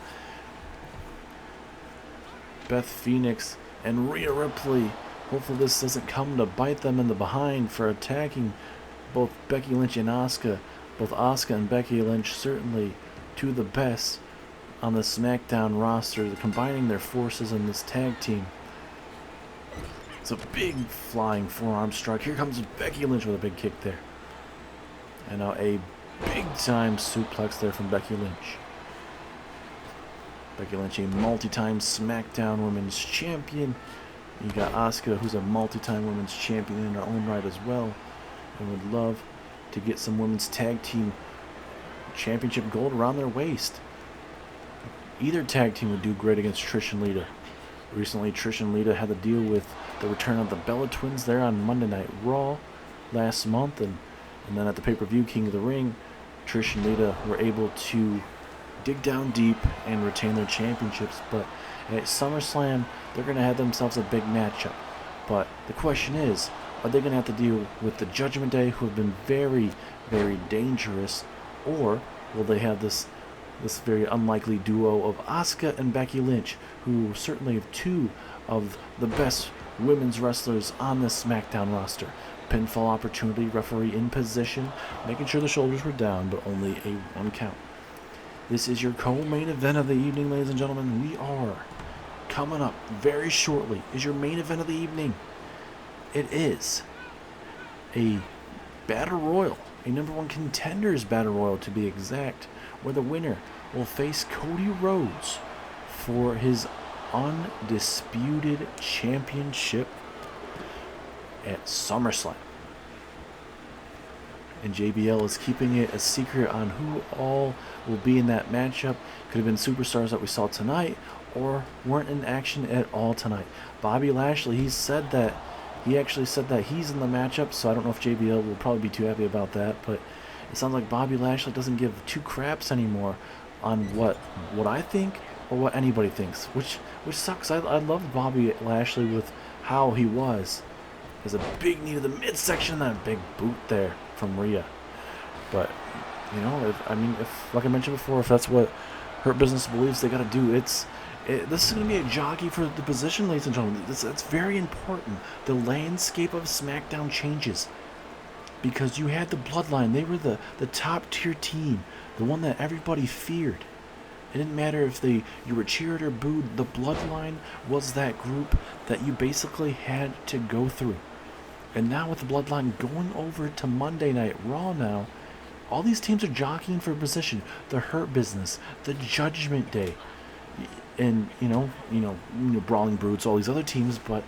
Speaker 1: Beth Phoenix and Rhea Ripley. Hopefully this doesn't come to bite them in the behind for attacking both Becky Lynch and Asuka. Both Asuka and Becky Lynch certainly two of the best on the SmackDown roster, combining their forces in this tag team. It's a big flying forearm strike. Here comes Becky Lynch with a big kick there. And now a big time suplex there from Becky Lynch. Becky Lynch, a multi-time SmackDown Women's Champion. You got Asuka, who's a multi-time Women's Champion in her own right as well, and would love to get some Women's Tag Team Championship gold around their waist. Either tag team would do great against Trish and Lita. Recently, Trish and Lita had to deal with the return of the Bella Twins there on Monday Night Raw last month, and then at the pay-per-view King of the Ring, Trish and Lita were able to dig down deep and retain their championships. But at SummerSlam, they're going to have themselves a big matchup. But the question is, are they going to have to deal with the Judgment Day, who have been very, very dangerous, or will they have this very unlikely duo of Asuka and Becky Lynch, who certainly have two of the best women's wrestlers on this SmackDown roster? Pinfall opportunity, referee in position, making sure the shoulders were down, but only a 1 count. This is your co-main event of the evening, ladies and gentlemen. We are coming up very shortly. Is your main event of the evening? It is a Battle Royal, a #1 Contenders Battle Royal to be exact, where the winner will face Cody Rhodes for his undisputed championship at SummerSlam. And JBL is keeping it a secret on who all will be in that matchup. Could have been superstars that we saw tonight or weren't in action at all tonight. Bobby Lashley, he actually said that he's in the matchup, so I don't know if JBL will probably be too happy about that, but it sounds like Bobby Lashley doesn't give two craps anymore on what I think or what anybody thinks, which sucks. I loved Bobby Lashley with how he was. There's a big knee to the midsection, that big boot there from Rhea. But, you know, if like I mentioned before, if that's what Hurt Business believes they got to do, this is going to be a jockey for the position, ladies and gentlemen. That's very important. The landscape of SmackDown changes because you had the Bloodline. They were the top tier team, the one that everybody feared. It didn't matter if you were cheered or booed. The Bloodline was that group that you basically had to go through. And now with the Bloodline going over to Monday Night Raw now, all these teams are jockeying for position. The Hurt Business, the Judgment Day, and you know, Brawling Brutes, all these other teams, but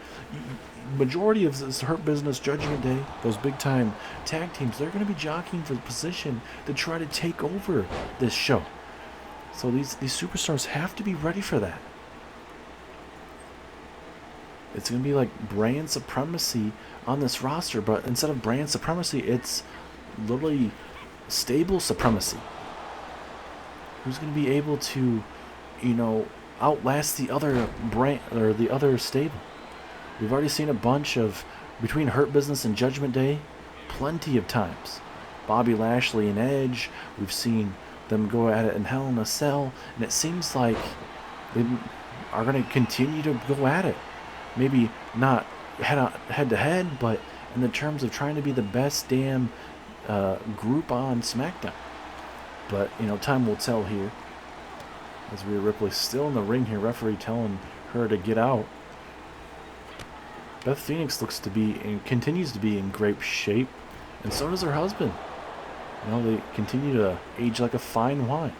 Speaker 1: majority of this Hurt Business, Judgment Day, those big time tag teams, they're going to be jockeying for the position to try to take over this show. So these superstars have to be ready for that. It's going to be like brand supremacy on this roster, but instead of brand supremacy, it's literally stable supremacy. Who's going to be able to, outlast the other brand or the other stable? We've already seen a bunch of, between Hurt Business and Judgment Day, plenty of times. Bobby Lashley and Edge, we've seen them go at it in Hell in a Cell, and it seems like they are going to continue to go at it. Maybe not head to head, but in the terms of trying to be the best damn group on SmackDown. But, time will tell here. As Rhea Ripley's still in the ring here, referee telling her to get out. Beth Phoenix looks to be and continues to be in great shape, and so does her husband. They continue to age like a fine wine.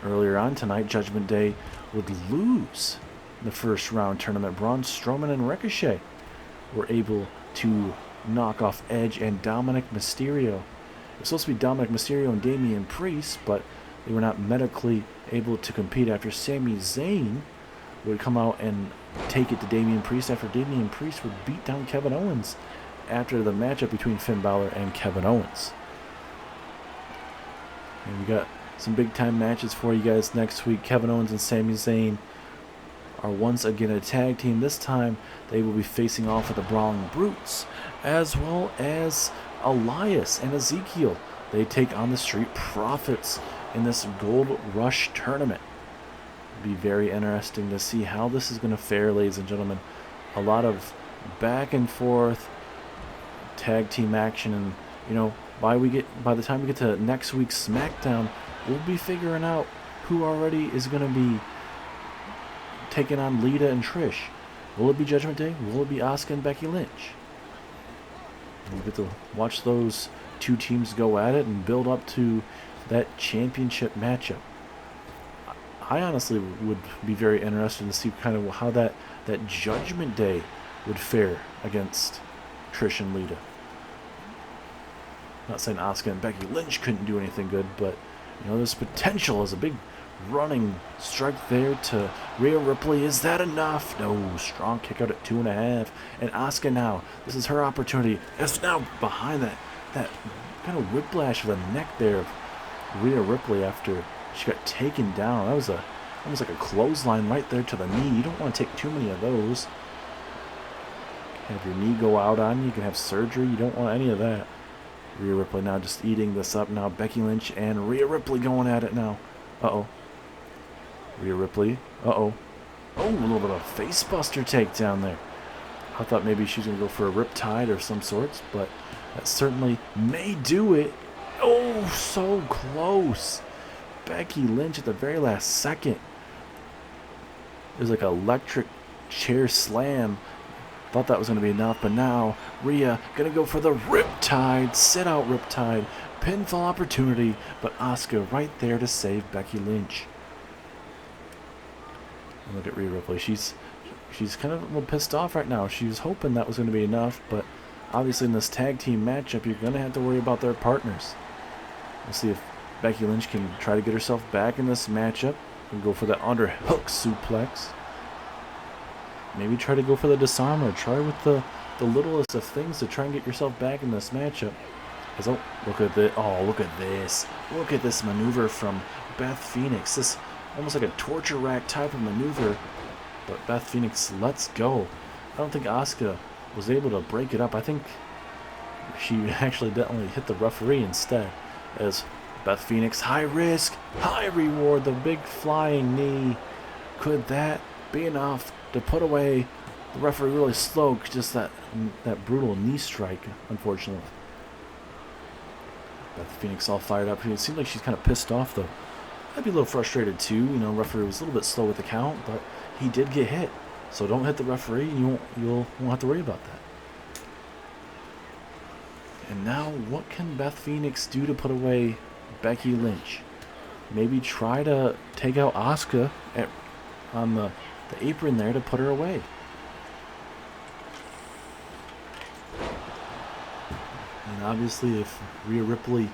Speaker 1: Earlier on tonight, Judgment Day would lose the first round tournament. Braun Strowman and Ricochet were able to knock off Edge and Dominic Mysterio. It was supposed to be Dominic Mysterio and Damian Priest, but they were not medically able to compete after Sami Zayn would come out and take it to Damian Priest after Damian Priest would beat down Kevin Owens after the matchup between Finn Balor and Kevin Owens. And we got some big time matches for you guys next week. Kevin Owens and Sami Zayn are once again a tag team. This time they will be facing off with the Brawling Brutes, as well as Elias and Ezekiel. They take on the Street Profits in this Gold Rush tournament. It'll be very interesting to see how this is going to fare, ladies and gentlemen. A lot of back and forth tag team action, and by the time we get to next week's SmackDown, we'll be figuring out who already is going to be taking on Lita and Trish. Will it be Judgment Day? Will it be Asuka and Becky Lynch? We'll get to watch those two teams go at it and build up to that championship matchup. I honestly would be very interested to see kind of how that Judgment Day would fare against Trish and Lita. Not saying Asuka and Becky Lynch couldn't do anything good, but there's potential as a big running strike there to Rhea Ripley. Is that enough? No. Strong kick out at 2.5. And Asuka now, this is her opportunity. It's now behind that kind of whiplash of the neck there of Rhea Ripley after she got taken down. That was almost like a clothesline right there to the knee. You don't want to take too many of those. Have your knee go out on you. You can have surgery. You don't want any of that. Rhea Ripley now just eating this up now. Becky Lynch and Rhea Ripley going at it now. Uh-oh. Rhea Ripley. Uh-oh. Oh, a little bit of a facebuster takedown there. I thought maybe she was going to go for a riptide or some sorts, but that certainly may do it. Oh, so close. Becky Lynch at the very last second. There's like an electric chair slam. Thought that was going to be enough, but now Rhea going to go for the riptide. Sit out riptide. Pinfall opportunity, but Asuka right there to save Becky Lynch. And look at Rhea Ripley. She's kind of a little pissed off right now. She was hoping that was going to be enough, but obviously in this tag team matchup, you're going to have to worry about their partners. We'll see if Becky Lynch can try to get herself back in this matchup and go for that underhook suplex. Maybe try to go for the disarmer. Try with the littlest of things to try and get yourself back in this matchup. As, oh, look at this. Oh, look at this. Look at this maneuver from Beth Phoenix. This almost like a torture rack type of maneuver. But Beth Phoenix lets go. I don't think Asuka was able to break it up. I think she actually definitely hit the referee instead. As Beth Phoenix, high risk, high reward, the big flying knee. Could that be enough to put away the referee really slow? Just that brutal knee strike, unfortunately. Beth Phoenix all fired up. It seems like she's kind of pissed off, though. I'd be a little frustrated, too. You know, referee was a little bit slow with the count, but he did get hit. So don't hit the referee, and you won't have to worry about that. And now, what can Beth Phoenix do to put away Becky Lynch? Maybe try to take out Asuka on the apron there to put her away. And obviously, if Rhea Ripley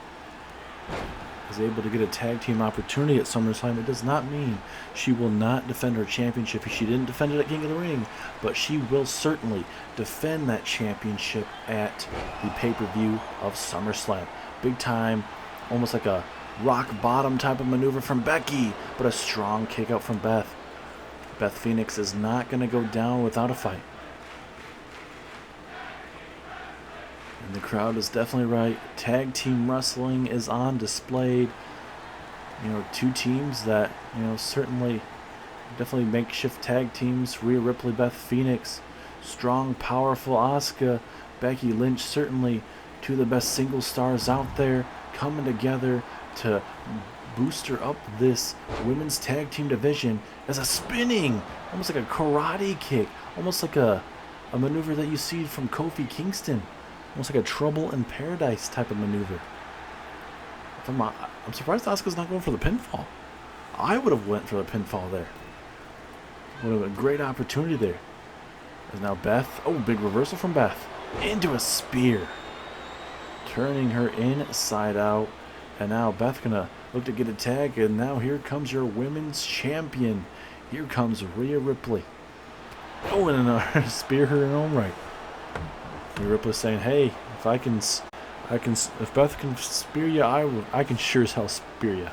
Speaker 1: is able to get a tag team opportunity at SummerSlam, it does not mean she will not defend her championship. She didn't defend it at King of the Ring, but she will certainly defend that championship at the pay-per-view of SummerSlam. Big time, almost like a rock bottom type of maneuver from Becky, but a strong kick out from Beth. Beth Phoenix is not going to go down without a fight. And the crowd is definitely right. Tag team wrestling is on display. You know, two teams that, you know, certainly definitely makeshift tag teams. Rhea Ripley, Beth Phoenix, strong, powerful Asuka, Becky Lynch, certainly two of the best single stars out there, coming together to booster up this women's tag team division as a spinning, almost like a karate kick, almost like a maneuver that you see from Kofi Kingston. Almost like a Trouble in Paradise type of maneuver. I'm surprised Asuka's not going for the pinfall. I would have went for the pinfall there. Would have been a great opportunity there. There's now Beth. Oh, big reversal from Beth. Into a spear. Turning her inside out. And now Beth gonna look to get a tag. And now here comes your women's champion. Here comes Rhea Ripley. Oh, and another spear her in her own right. Rhea Ripley saying, "Hey, if Beth can spear you, I can sure as hell spear you."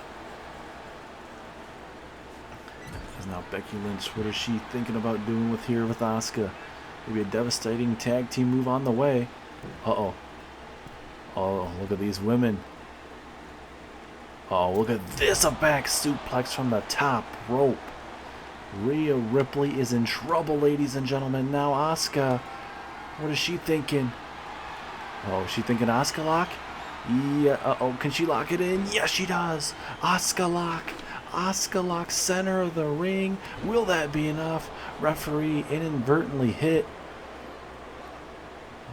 Speaker 1: Because now Becky Lynch, what is she thinking about doing with Asuka? Maybe a devastating tag team move on the way. Uh-oh. Oh, look at these women. Oh, look at this, a back suplex from the top rope. Rhea Ripley is in trouble, ladies and gentlemen. Now Asuka. What is she thinking? Oh, is she thinking Asuka lock? Yeah, uh-oh, can she lock it in? Yes, she does. Asuka lock. Asuka lock, center of the ring. Will that be enough? Referee inadvertently hit.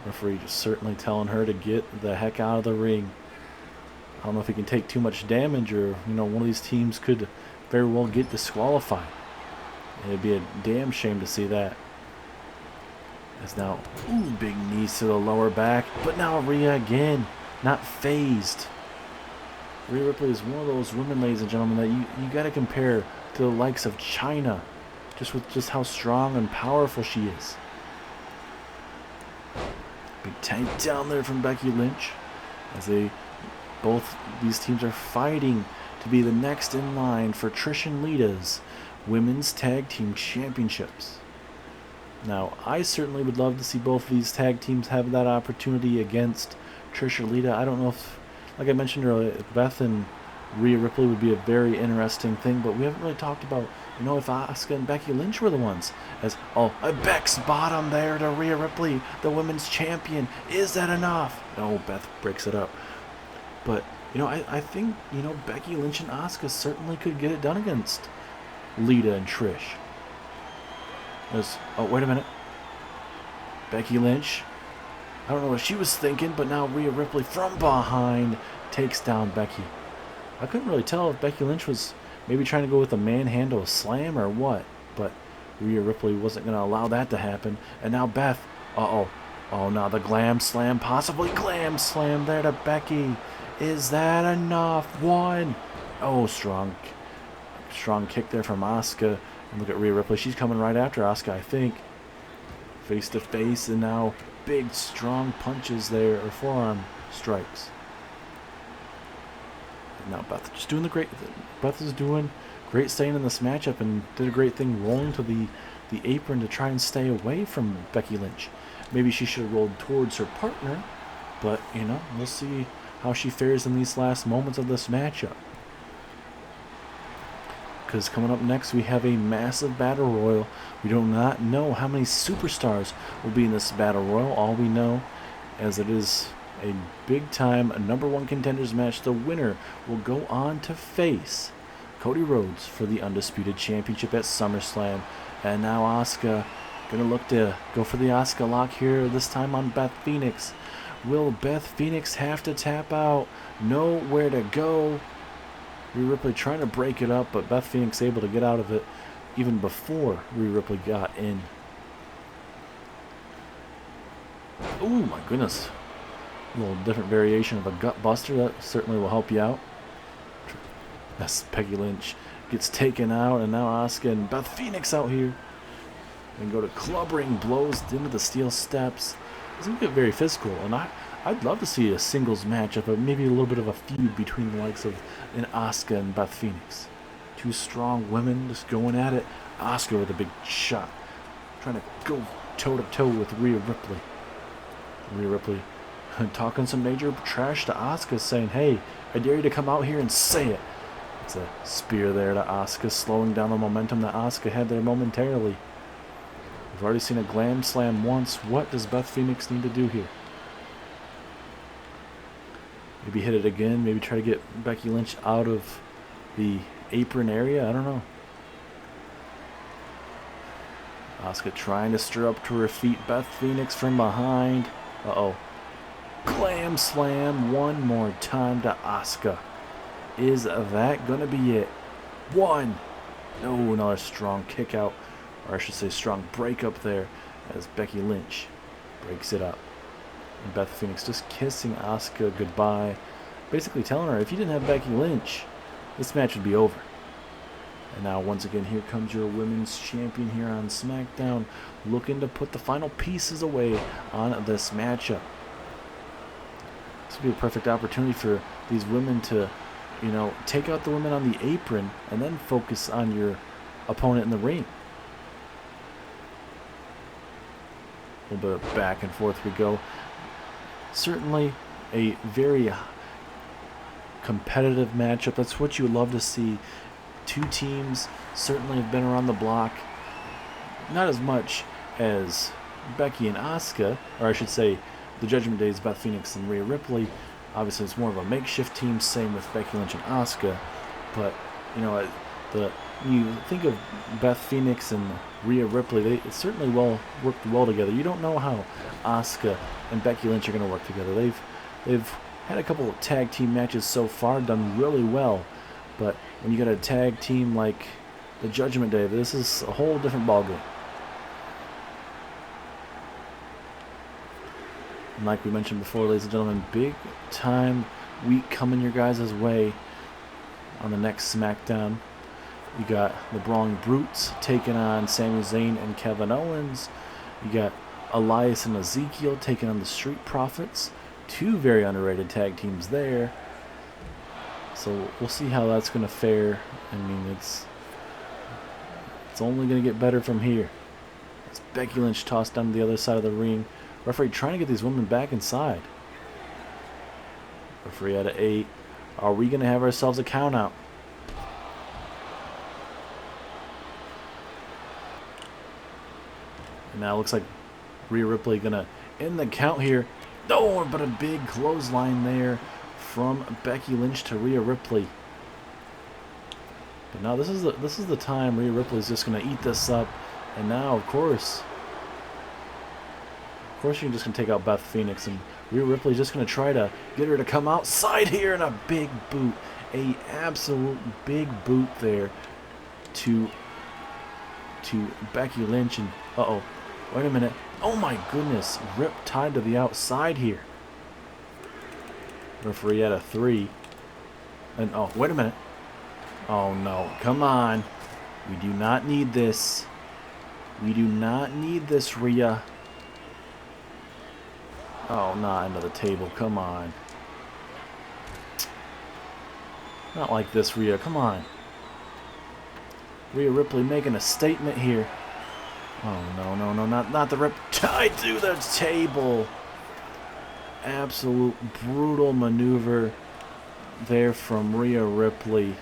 Speaker 1: Referee just certainly telling her to get the heck out of the ring. I don't know if he can take too much damage or, you know, one of these teams could very well get disqualified. It'd be a damn shame to see that. As now, ooh, big knees to the lower back. But now Rhea again, not phased. Rhea Ripley is one of those women, ladies and gentlemen, that you got to compare to the likes of China. Just how strong and powerful she is. Big tank down there from Becky Lynch. As both these teams are fighting to be the next in line for Trish and Lita's Women's Tag Team Championships. Now, I certainly would love to see both of these tag teams have that opportunity against Trish or Lita. I don't know if, like I mentioned earlier, Beth and Rhea Ripley would be a very interesting thing, but we haven't really talked about, you know, if Asuka and Becky Lynch were the ones. As, oh, a Beck's bottom there to Rhea Ripley, the women's champion. Is that enough? No, Beth breaks it up. But, you know, I think, you know, Becky Lynch and Asuka certainly could get it done against Lita and Trish. Oh, wait a minute. Becky Lynch. I don't know what she was thinking, but now Rhea Ripley from behind takes down Becky. I couldn't really tell if Becky Lynch was maybe trying to go with a manhandle slam or what, but Rhea Ripley wasn't going to allow that to happen. And now Beth, oh, now the glam slam, possibly glam slam there to Becky. Is that enough? One. Oh, strong kick there from Asuka. And look at Rhea Ripley. She's coming right after Asuka, I think. Face to face, and now big, strong punches there, or forearm strikes. And now Beth just doing Beth is doing great staying in this matchup, and did a great thing rolling to the apron to try and stay away from Becky Lynch. Maybe she should have rolled towards her partner, but, you know, we'll see how she fares in these last moments of this matchup. Because coming up next, we have a massive battle royal. We do not know how many superstars will be in this battle royal. All we know, as it is a big-time #1 contenders match, the winner will go on to face Cody Rhodes for the Undisputed Championship at Summerslam. And now Asuka going to look to go for the Asuka lock here, this time on Beth Phoenix. Will Beth Phoenix have to tap out? Nowhere to go. Rhea Ripley trying to break it up, but Beth Phoenix able to get out of it even before Rhea Ripley got in. Oh my goodness. A little different variation of a gut buster. That certainly will help you out. That's BeckyLynch gets taken out, and now Asuka and Beth Phoenix out here. And go to clubbering blows into the steel steps. It's going to get very physical, and I'd love to see a singles matchup, but maybe a little bit of a feud between the likes of an Asuka and Beth Phoenix. Two strong women just going at it. Asuka with a big shot, trying to go toe-to-toe with Rhea Ripley. Rhea Ripley talking some major trash to Asuka, saying, "Hey, I dare you to come out here and say it." It's a spear there to Asuka, slowing down the momentum that Asuka had there momentarily. We've already seen a glam slam once. What does Beth Phoenix need to do here? Maybe hit it again. Maybe try to get Becky Lynch out of the apron area. I don't know. Asuka trying to stir up to her feet. Beth Phoenix from behind. Uh-oh. Glam slam one more time to Asuka. Is that going to be it? One. No, another strong kick out. Or I should say strong break up there as Becky Lynch breaks it up. And Beth Phoenix just kissing Asuka goodbye. Basically telling her if you didn't have Becky Lynch, this match would be over. And now once again, here comes your women's champion here on SmackDown, looking to put the final pieces away on this matchup. This would be a perfect opportunity for these women to, you know, take out the women on the apron and then focus on your opponent in the ring. A little bit of back and forth we go. Certainly a very competitive matchup. That's what you love to see. Two teams certainly have been around the block. Not as much as Becky and Asuka, or I should say the Judgement Days, Beth Phoenix and Rhea Ripley. Obviously it's more of a makeshift team, same with Becky Lynch and Asuka. But, you know, you think of Beth Phoenix and Rhea Ripley, they certainly worked well together. You don't know how Asuka and Becky Lynch are going to work together. They've had a couple of tag team matches so far, done really well. But when you got a tag team like the Judgment Day, this is a whole different ballgame. And like we mentioned before, ladies and gentlemen, big time week coming your guys' way on the next SmackDown. You got the Brawling Brutes taking on Sami Zayn and Kevin Owens. You got Elias and Ezekiel taking on the Street Profits. Two very underrated tag teams there. So we'll see how that's going to fare. I mean, it's only going to get better from here. It's Becky Lynch tossed down to the other side of the ring. Referee trying to get these women back inside. Referee at 8. Are we going to have ourselves a count out? And now it looks like Rhea Ripley going to end the count here. No, but a big clothesline there from Becky Lynch to Rhea Ripley. But now this is the time Rhea Ripley's just going to eat this up. And now, of course you're just going to take out Beth Phoenix, and Rhea Ripley's just going to try to get her to come outside here, and a big boot. A absolute big boot there to to Becky Lynch. And, uh-oh, wait a minute. Oh, my goodness. Rip tied to the outside here. Referee at a 3. And, oh, wait a minute. Oh, no. Come on. We do not need this. We do not need this, Rhea. Oh, not under the table. Come on. Not like this, Rhea. Come on. Rhea Ripley making a statement here. Oh, no, no, no. Not the rip. Tied to the table. Absolute brutal maneuver there from Rhea Ripley.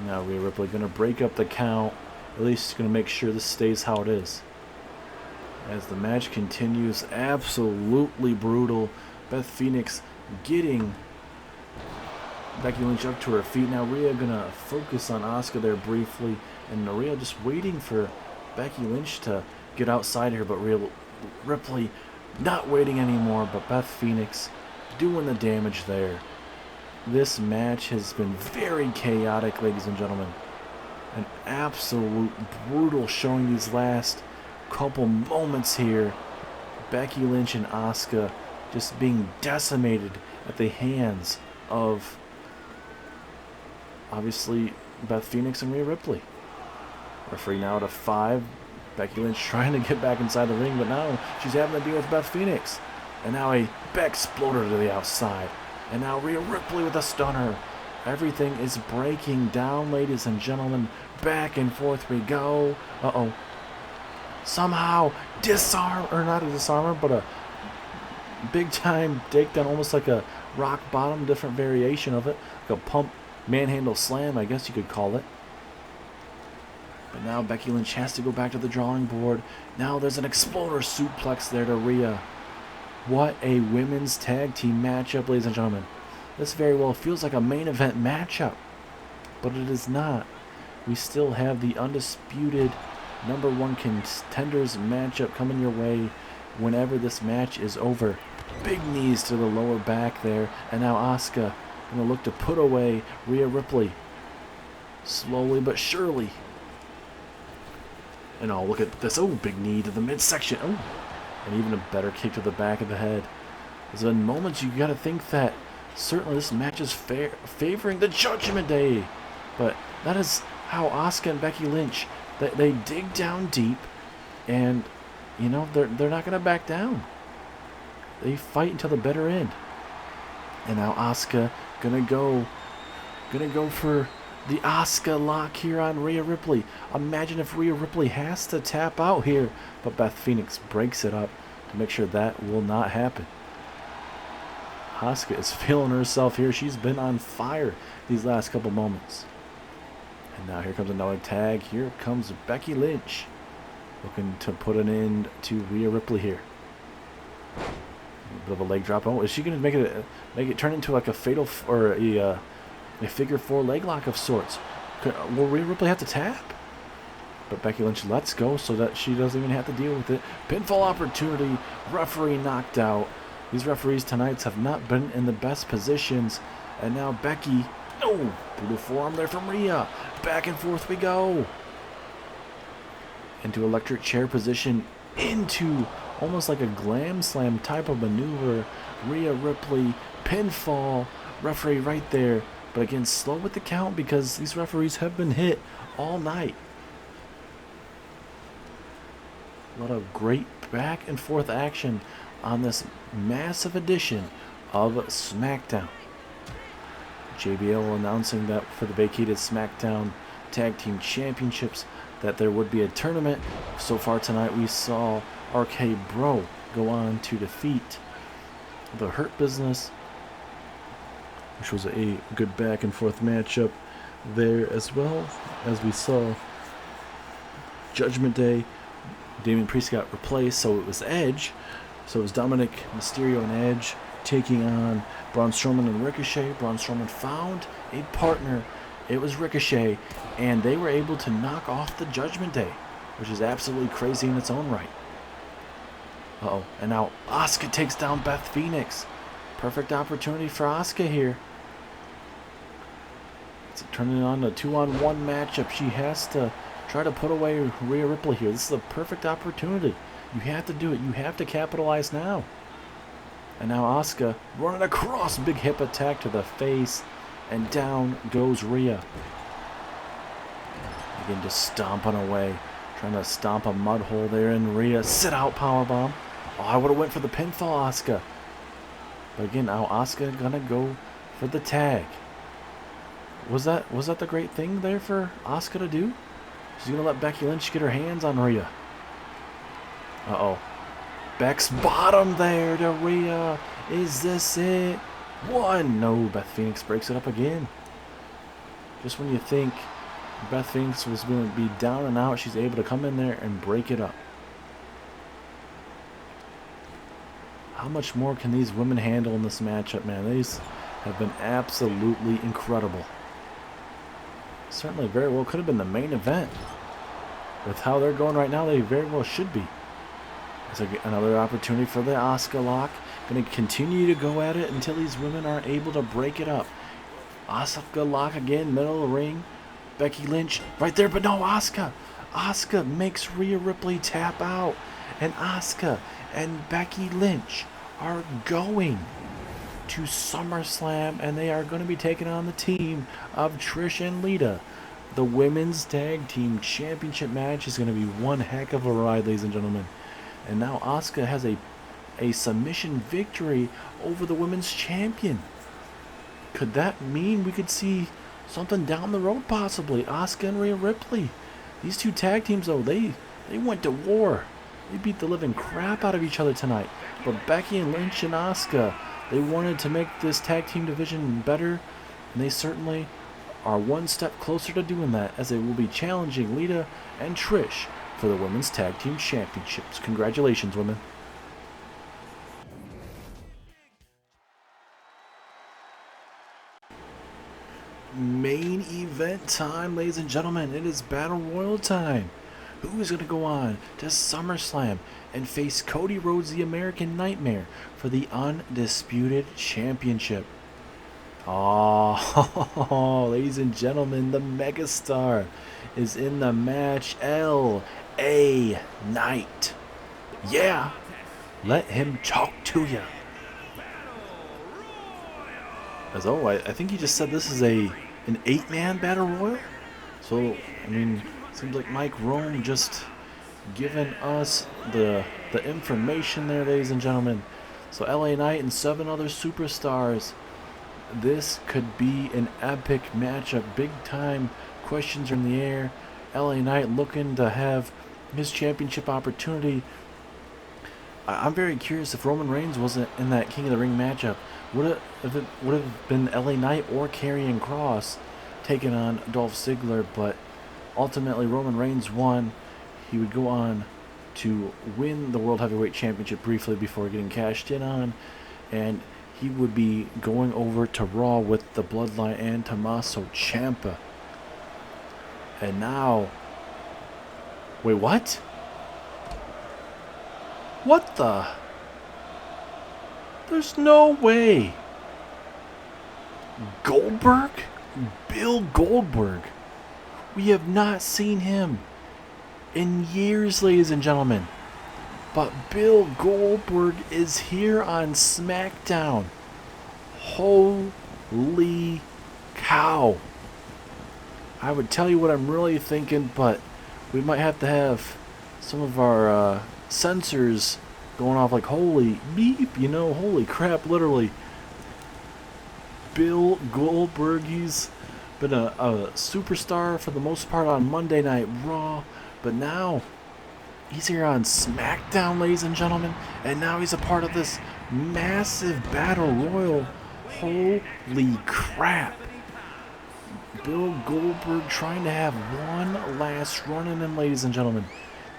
Speaker 1: Now Rhea Ripley going to break up the count. At least going to make sure this stays how it is. As the match continues, absolutely brutal. Beth Phoenix getting Becky Lynch up to her feet. Now Rhea going to focus on Asuka there briefly. And Rhea just waiting for Becky Lynch to get outside here. But Rhea Ripley not waiting anymore. But Beth Phoenix doing the damage there. This match has been very chaotic, ladies and gentlemen. An absolute brutal showing these last couple moments here. Becky Lynch and Asuka just being decimated at the hands of, obviously, Beth Phoenix and Rhea Ripley. Referee now at a 5. Becky Lynch trying to get back inside the ring, but now she's having to deal with Beth Phoenix. And now a back exploder to the outside. And now Rhea Ripley with a stunner. Everything is breaking down, ladies and gentlemen. Back and forth we go. Uh-oh. Somehow disarm, or not a disarmer, but a big-time takedown, almost like a rock bottom, different variation of it. Like a pump manhandle slam, I guess you could call it. But now Becky Lynch has to go back to the drawing board. Now there's an exploder suplex there to Rhea. What a women's tag team matchup, ladies and gentlemen. This very well feels like a main event matchup, but it is not. We still have the undisputed #1 Contenders matchup coming your way whenever this match is over. Big knees to the lower back there, and now Asuka going to look to put away Rhea Ripley. Slowly but surely. And oh, look at this. Oh, big knee to the midsection. Oh. And even a better kick to the back of the head. There's been moments you got to think that certainly this match is favoring the Judgment Day. But that is how Asuka and Becky Lynch, they dig down deep. And, you know, they're not going to back down. They fight until the bitter end. And now Asuka gonna go for the Asuka lock here on Rhea Ripley. Imagine if Rhea Ripley has to tap out here. But Beth Phoenix breaks it up to make sure that will not happen. Asuka is feeling herself here. She's been on fire these last couple moments. And now here comes another tag. Here comes Becky Lynch. Looking to put an end to Rhea Ripley here. A bit of a leg drop. Oh, is she going to make it turn into like a fatal or a figure 4 leg lock of sorts? Will Rhea Ripley have to tap? But Becky Lynch lets go so that she doesn't even have to deal with it. Pinfall opportunity. Referee knocked out. These referees tonight have not been in the best positions. And now Becky. Oh, brutal forearm there from Rhea. Back and forth we go. Into electric chair position. Into almost like a glam slam type of maneuver. Rhea Ripley. Pinfall. Referee right there. But again, slow with the count because these referees have been hit all night. A lot of great back and forth action on this massive edition of Smackdown. JBL announcing that for the vacated Smackdown Tag Team Championships that there would be a tournament. So far tonight we saw RK Bro go on to defeat the Hurt Business, which was a good back and forth matchup there, as well as we saw Judgment Day. Damian Priest got replaced, so it was Edge. So it was Dominic Mysterio and Edge taking on Braun Strowman and Ricochet. Braun Strowman found a partner. It was Ricochet, and they were able to knock off the Judgment Day, which is absolutely crazy in its own right. Uh-oh, and now Asuka takes down Beth Phoenix. Perfect opportunity for Asuka here. It's turning on a 2-on-1 matchup. She has to try to put away Rhea Ripley here. This is a perfect opportunity. You have to do it. You have to capitalize now. And now Asuka running across. Big hip attack to the face. And down goes Rhea. Again, just stomping away. Trying to stomp a mud hole there in Rhea. Sit out powerbomb. Oh, I would have went for the pinfall, Asuka. But again, now Asuka gonna go for the tag. Was that the great thing there for Asuka to do? She's gonna let Becky Lynch get her hands on Rhea. Uh-oh. Beck's bottom there to Rhea. Is this it? One. No, Beth Phoenix breaks it up again. Just when you think Beth Phoenix was going to be down and out, she's able to come in there and break it up. How much more can these women handle in this matchup, man? These have been absolutely incredible. Certainly very well could have been the main event. With how they're going right now, they very well should be. It's another opportunity for the Asuka lock. Going to continue to go at it until these women are able to break it up. Asuka lock again, middle of the ring. Becky Lynch right there, but no, Asuka. Asuka makes Rhea Ripley tap out. And Asuka and Becky Lynch are going to SummerSlam, and they are going to be taking on the team of Trish and Lita. The Women's Tag Team Championship match is going to be one heck of a ride, ladies and gentlemen. And now Asuka has a submission victory over the Women's Champion. Could that mean we could see something down the road possibly? Asuka and Rhea Ripley. These two tag teams, though, they went to war. They beat the living crap out of each other tonight. But Becky and Lynch and Asuka, they wanted to make this tag team division better, and they certainly are one step closer to doing that, as they will be challenging Lita and Trish for the Women's Tag Team Championships. Congratulations, women. Main event time, ladies and gentlemen. It is Battle Royal time. Who is going to go on to SummerSlam and face Cody Rhodes, the American Nightmare, for the Undisputed Championship? Oh, ladies and gentlemen, the megastar is in the match. L.A. Knight. Yeah, let him talk to you. As I think he just said this is an 8-man battle royal. So, I mean, seems like Mike Rome just giving us the information there, ladies and gentlemen. So LA Knight and 7 other superstars. This could be an epic matchup. Big time questions are in the air. LA Knight looking to have his championship opportunity. I'm very curious if Roman Reigns wasn't in that King of the Ring matchup. Would it have been LA Knight or Karrion Kross taking on Dolph Ziggler? But ultimately Roman Reigns won. He would go on to win the World Heavyweight Championship briefly before getting cashed in on, and he would be going over to Raw with the Bloodline and Tommaso Ciampa. And now, wait, what? What the? There's no way. Goldberg? Bill Goldberg. We have not seen him in years, ladies and gentlemen. But Bill Goldberg is here on SmackDown. Holy cow. I would tell you what I'm really thinking, but we might have to have some of our sensors going off like holy beep, you know, holy crap, literally. Bill Goldberg, he's been a superstar for the most part on Monday Night Raw, but now he's here on SmackDown, ladies and gentlemen, and now he's a part of this massive battle royal. Holy crap. Bill Goldberg trying to have one last run in him, ladies and gentlemen.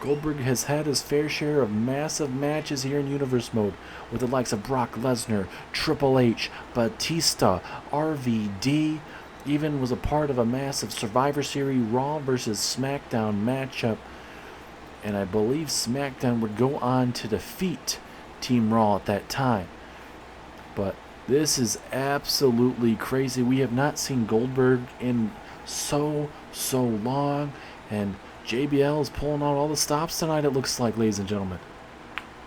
Speaker 1: Goldberg has had his fair share of massive matches here in Universe Mode with the likes of Brock Lesnar, Triple H, Batista, RVD, even was a part of a massive Survivor Series Raw versus SmackDown matchup. And I believe SmackDown would go on to defeat Team Raw at that time. But This is absolutely crazy. We have not seen Goldberg in so long, and JBL is pulling out all the stops tonight, it looks like, ladies and gentlemen.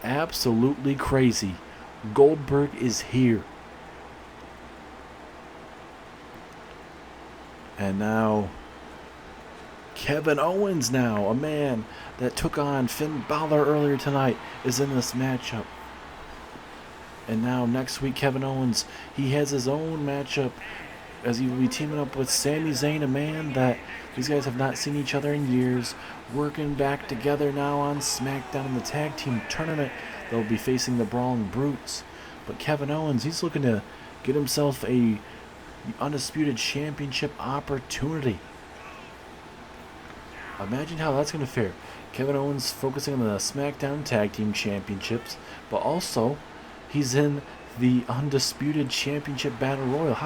Speaker 1: Absolutely crazy. Goldberg is here. And now Kevin Owens, now a man that took on Finn Balor earlier tonight, is in this matchup. And now next week, Kevin Owens, he has his own matchup as he will be teaming up with Sami Zayn, a man that these guys have not seen each other in years, working back together now on SmackDown in the tag team tournament. They'll be facing the Brawling Brutes. But Kevin Owens, he's looking to get himself a undisputed championship opportunity. Imagine how that's going to fare. Kevin Owens focusing on the SmackDown Tag Team Championships, but also he's in the Undisputed Championship Battle Royal.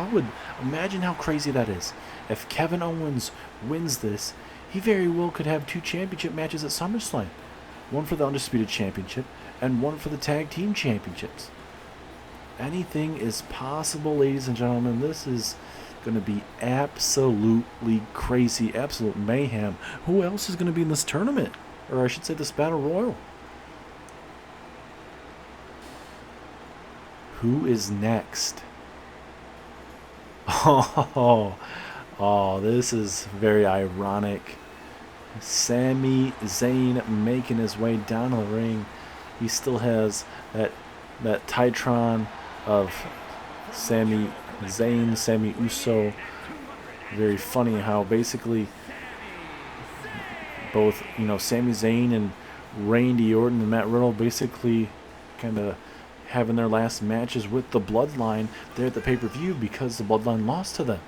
Speaker 1: Imagine how crazy that is. If Kevin Owens wins this, he very well could have 2 championship matches at SummerSlam. One for the Undisputed Championship and one for the Tag Team Championships. Anything is possible, ladies and gentlemen. This is going to be absolutely crazy, absolute mayhem. Who else is going to be in this tournament? Or I should say this Battle Royal. Who is next? Oh, this is very ironic. Sami Zayn making his way down the ring. He still has that Titron of Sami Zayn, Sami Uso. Very funny how basically both, Sami Zayn and Randy Orton and Matt Riddle basically kind of having their last matches with the Bloodline there at the pay-per-view because the Bloodline lost to them.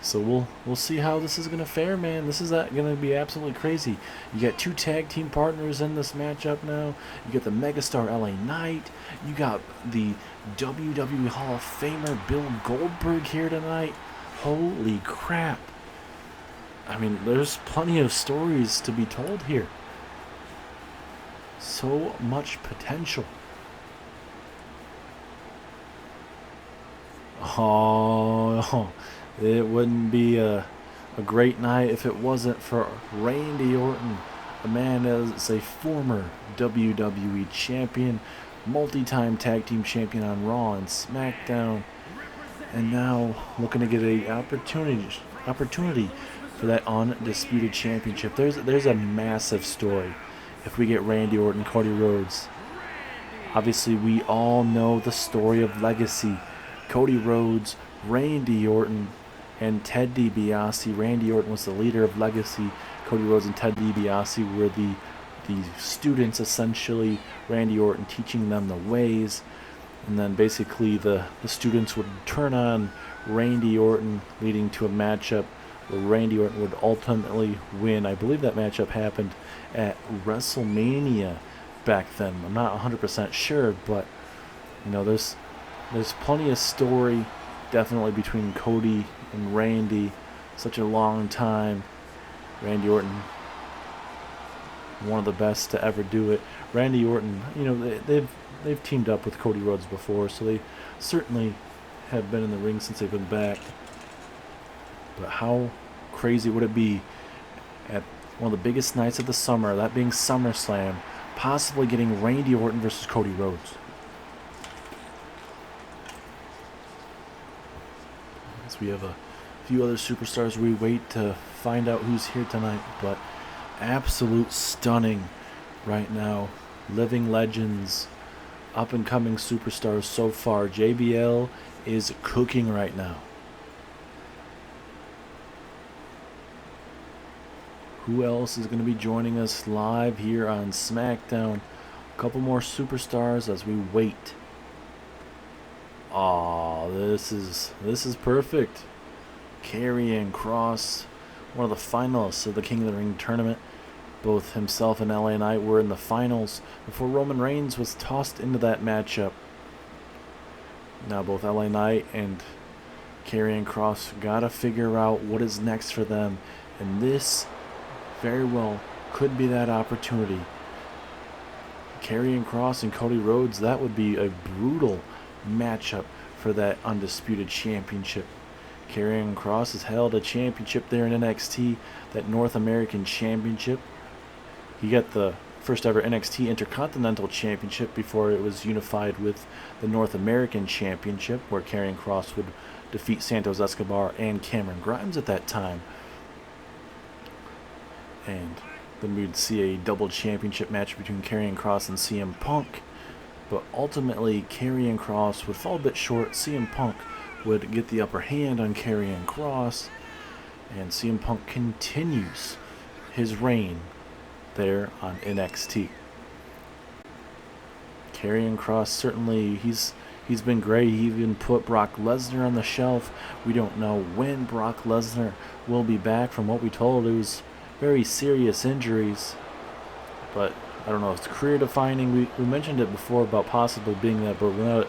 Speaker 1: So we'll see how this is going to fare, man. This is going to be absolutely crazy. You got 2 tag team partners in this matchup now. You got the megastar LA Knight. You got the WWE Hall of Famer Bill Goldberg here tonight. Holy crap. I mean, there's plenty of stories to be told here. So much potential. Oh, it wouldn't be a great night if it wasn't for Randy Orton, a man that is a former WWE champion, multi-time tag team champion on Raw and SmackDown, and now looking to get a opportunity for that undisputed championship. There's a massive story if we get Randy Orton, Cody Rhodes. Obviously, we all know the story of legacy. Cody Rhodes, Randy Orton, and Ted DiBiase. Randy Orton was the leader of Legacy. Cody Rhodes and Ted DiBiase were the students, essentially. Randy Orton teaching them the ways. And then basically the students would turn on Randy Orton, leading to a matchup where Randy Orton would ultimately win. I believe that matchup happened at WrestleMania back then. I'm not 100% sure, but there's plenty of story definitely between Cody and Randy. Such a long time. Randy Orton, one of the best to ever do it. Randy Orton, they've teamed up with Cody Rhodes before, so they certainly have been in the ring since they've been back. But how crazy would it be at one of the biggest nights of the summer, that being SummerSlam, possibly getting Randy Orton versus Cody Rhodes? We have a few other superstars we wait to find out who's here tonight, but absolute stunning right now. Living legends, up and coming superstars so far. JBL is cooking right now. Who else is going to be joining us live here on SmackDown? A couple more superstars as we wait. Oh, this is perfect. Karrion Kross, one of the finalists of the King of the Ring tournament. Both himself and LA Knight were in the finals before Roman Reigns was tossed into that matchup. Now both LA Knight and Karrion Kross gotta figure out what is next for them, and this very well could be that opportunity. Karrion Kross and Cody Rhodes, that would be a brutal matchup for that Undisputed Championship. Karrion Kross has held a championship there in NXT, that North American Championship. He got the first ever NXT Intercontinental Championship before it was unified with the North American Championship, where Karrion Kross would defeat Santos Escobar and Cameron Grimes at that time. And then we'd see a double championship match between Karrion Kross and CM Punk. But ultimately, Karrion Kross would fall a bit short. CM Punk would get the upper hand on Karrion Kross. And CM Punk continues his reign there on NXT. Karrion Kross, certainly, he's been great. He even put Brock Lesnar on the shelf. We don't know when Brock Lesnar will be back. From what we told, it was very serious injuries. But I don't know, it's career defining. We mentioned it before about possibly being that, but we're not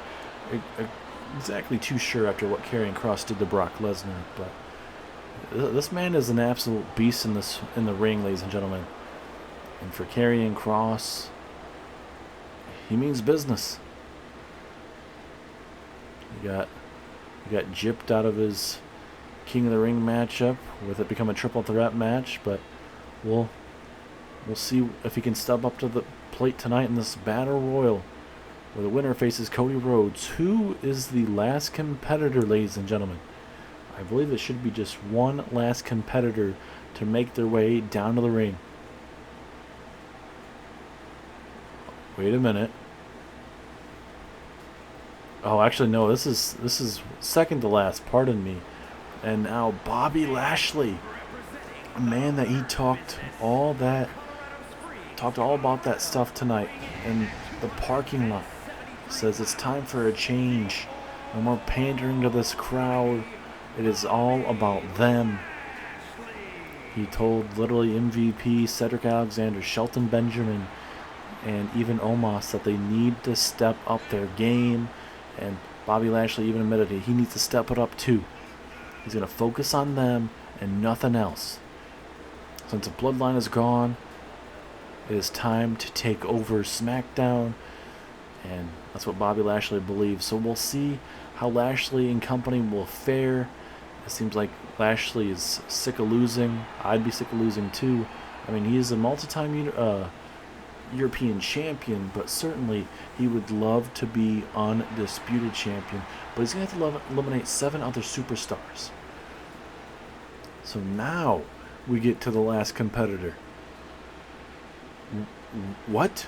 Speaker 1: exactly too sure after what Karrion Kross did to Brock Lesnar. But this man is an absolute beast in the ring, ladies and gentlemen. And for Karrion Kross, he means business. He got gypped out of his King of the Ring matchup, with it become a triple threat match, but we'll see if he can step up to the plate tonight in this Battle Royal, where the winner faces Cody Rhodes. Who is the last competitor, ladies and gentlemen? I believe it should be just one last competitor to make their way down to the ring. Wait a minute. Oh, actually, no. This is second to last. Pardon me. And now Bobby Lashley, a man that he talked all about that stuff tonight in the parking lot, says it's time for a change. No more pandering to this crowd. It is all about them. He told literally MVP, Cedric Alexander, Shelton Benjamin, and even Omos that they need to step up their game. And Bobby Lashley even admitted he needs to step it up too. He's going to focus on them and nothing else. Since the bloodline is gone, it is time to take over SmackDown. And that's what Bobby Lashley believes. So we'll see how Lashley and company will fare. It seems like Lashley is sick of losing. I'd be sick of losing too. I mean, he is a multi-time European champion, but certainly he would love to be undisputed champion. But he's going to have to eliminate 7 other superstars. So now we get to the last competitor. What?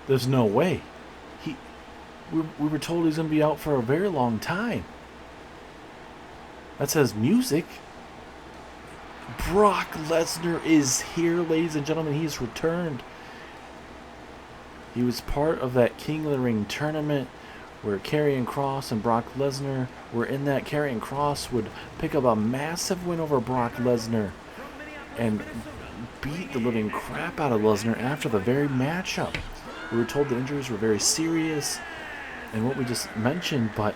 Speaker 1: There's no way. We were told he's going to be out for a very long time. That says music. Brock Lesnar is here, ladies and gentlemen. He's returned. He was part of that King of the Ring tournament where Karrion Kross and Brock Lesnar were in that. Karrion Kross would pick up a massive win over Brock Lesnar and beat the living crap out of Lesnar after the very matchup. We were told the injuries were very serious and what we just mentioned, but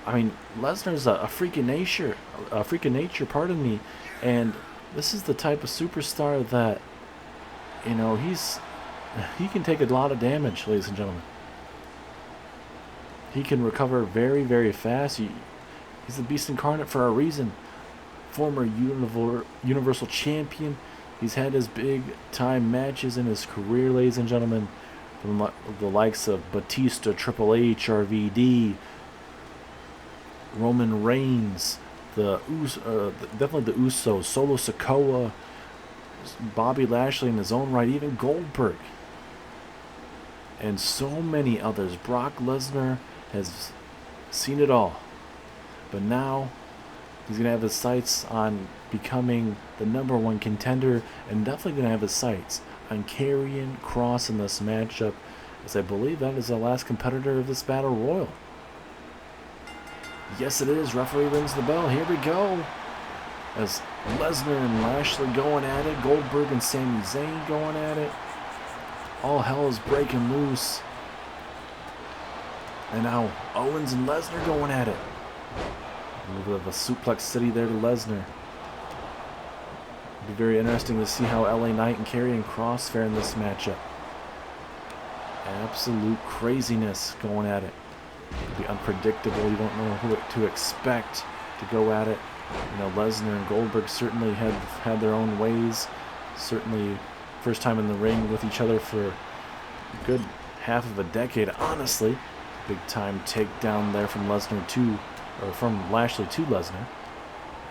Speaker 1: I mean, Lesnar's a freak of nature, pardon me, and this is the type of superstar that, you know, he can take a lot of damage, ladies and gentlemen. He can recover very, very fast. He's the beast incarnate for a reason. Former Universal Champion. He's had his big-time matches in his career, ladies and gentlemen, from the likes of Batista, Triple H, RVD, Roman Reigns, definitely the Usos, Solo Sikoa, Bobby Lashley in his own right, even Goldberg, and so many others. Brock Lesnar has seen it all, but now he's going to have his sights on becoming the #1 contender, and definitely going to have his sights on Karrion Kross in this matchup, as I believe that is the last competitor of this Battle Royal. Yes, it is. Referee rings the bell. Here we go. As Lesnar and Lashley going at it. Goldberg and Sami Zayn going at it. All hell is breaking loose. And now Owens and Lesnar going at it. A little bit of a suplex city there to Lesnar. It'll be very interesting to see how LA Knight and Karrion Kross fare in this matchup. Absolute craziness going at it. It'll be unpredictable. You don't know who to expect to go at it. You know, Lesnar and Goldberg certainly had their own ways. Certainly, first time in the ring with each other for a good half of a decade, honestly. Big time takedown there from Lesnar from Lashley to Lesnar.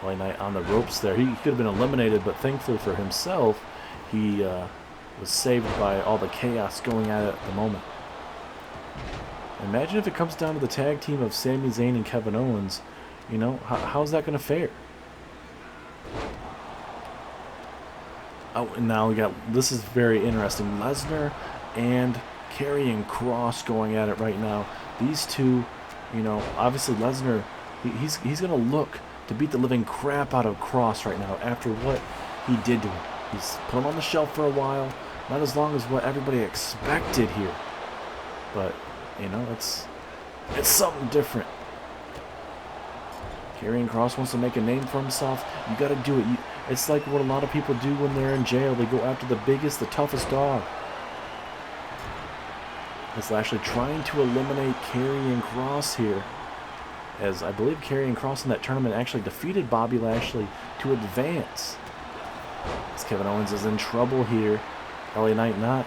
Speaker 1: LA Knight on the ropes there. He could have been eliminated, but thankfully for himself, he was saved by all the chaos going at it at the moment. Imagine if it comes down to the tag team of Sami Zayn and Kevin Owens. You know, how's that going to fare? Oh, and now we got, this is very interesting. Lesnar and Karrion Kross going at it right now. These two, you know, obviously Lesnar, he's going to look to beat the living crap out of Kross right now after what he did to him. He's put him on the shelf for a while. Not as long as what everybody expected here. But, you know, it's something different. Karrion Kross wants to make a name for himself. You got to do it. It's like what a lot of people do when they're in jail. They go after the biggest, the toughest dog. As Lashley trying to eliminate Karrion Kross here. As I believe Karrion Kross in that tournament actually defeated Bobby Lashley to advance. As Kevin Owens is in trouble here. LA Knight not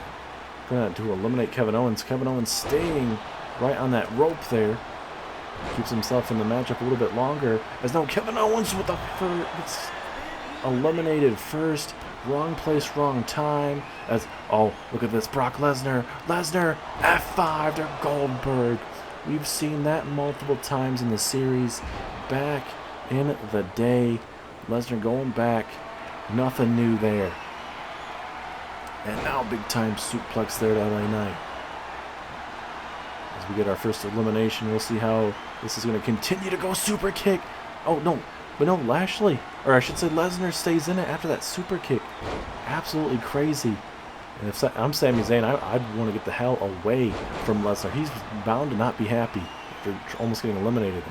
Speaker 1: going to eliminate Kevin Owens. Kevin Owens staying right on that rope there. Keeps himself in the matchup a little bit longer. As now Kevin Owens with the first, eliminated first. Wrong place, wrong time. As, oh, look at this. Brock Lesnar. Lesnar, F5 to Goldberg. We've seen that multiple times in the series. Back in the day. Lesnar going back. Nothing new there. And now big time suplex there to LA Knight. As we get our first elimination, we'll see how this is going to continue to go. Super kick. Oh, no. But no, Lashley, or I should say Lesnar stays in it after that super kick. Absolutely crazy. And if I'm Sami Zayn, I'd want to get the hell away from Lesnar. He's bound to not be happy after almost getting eliminated.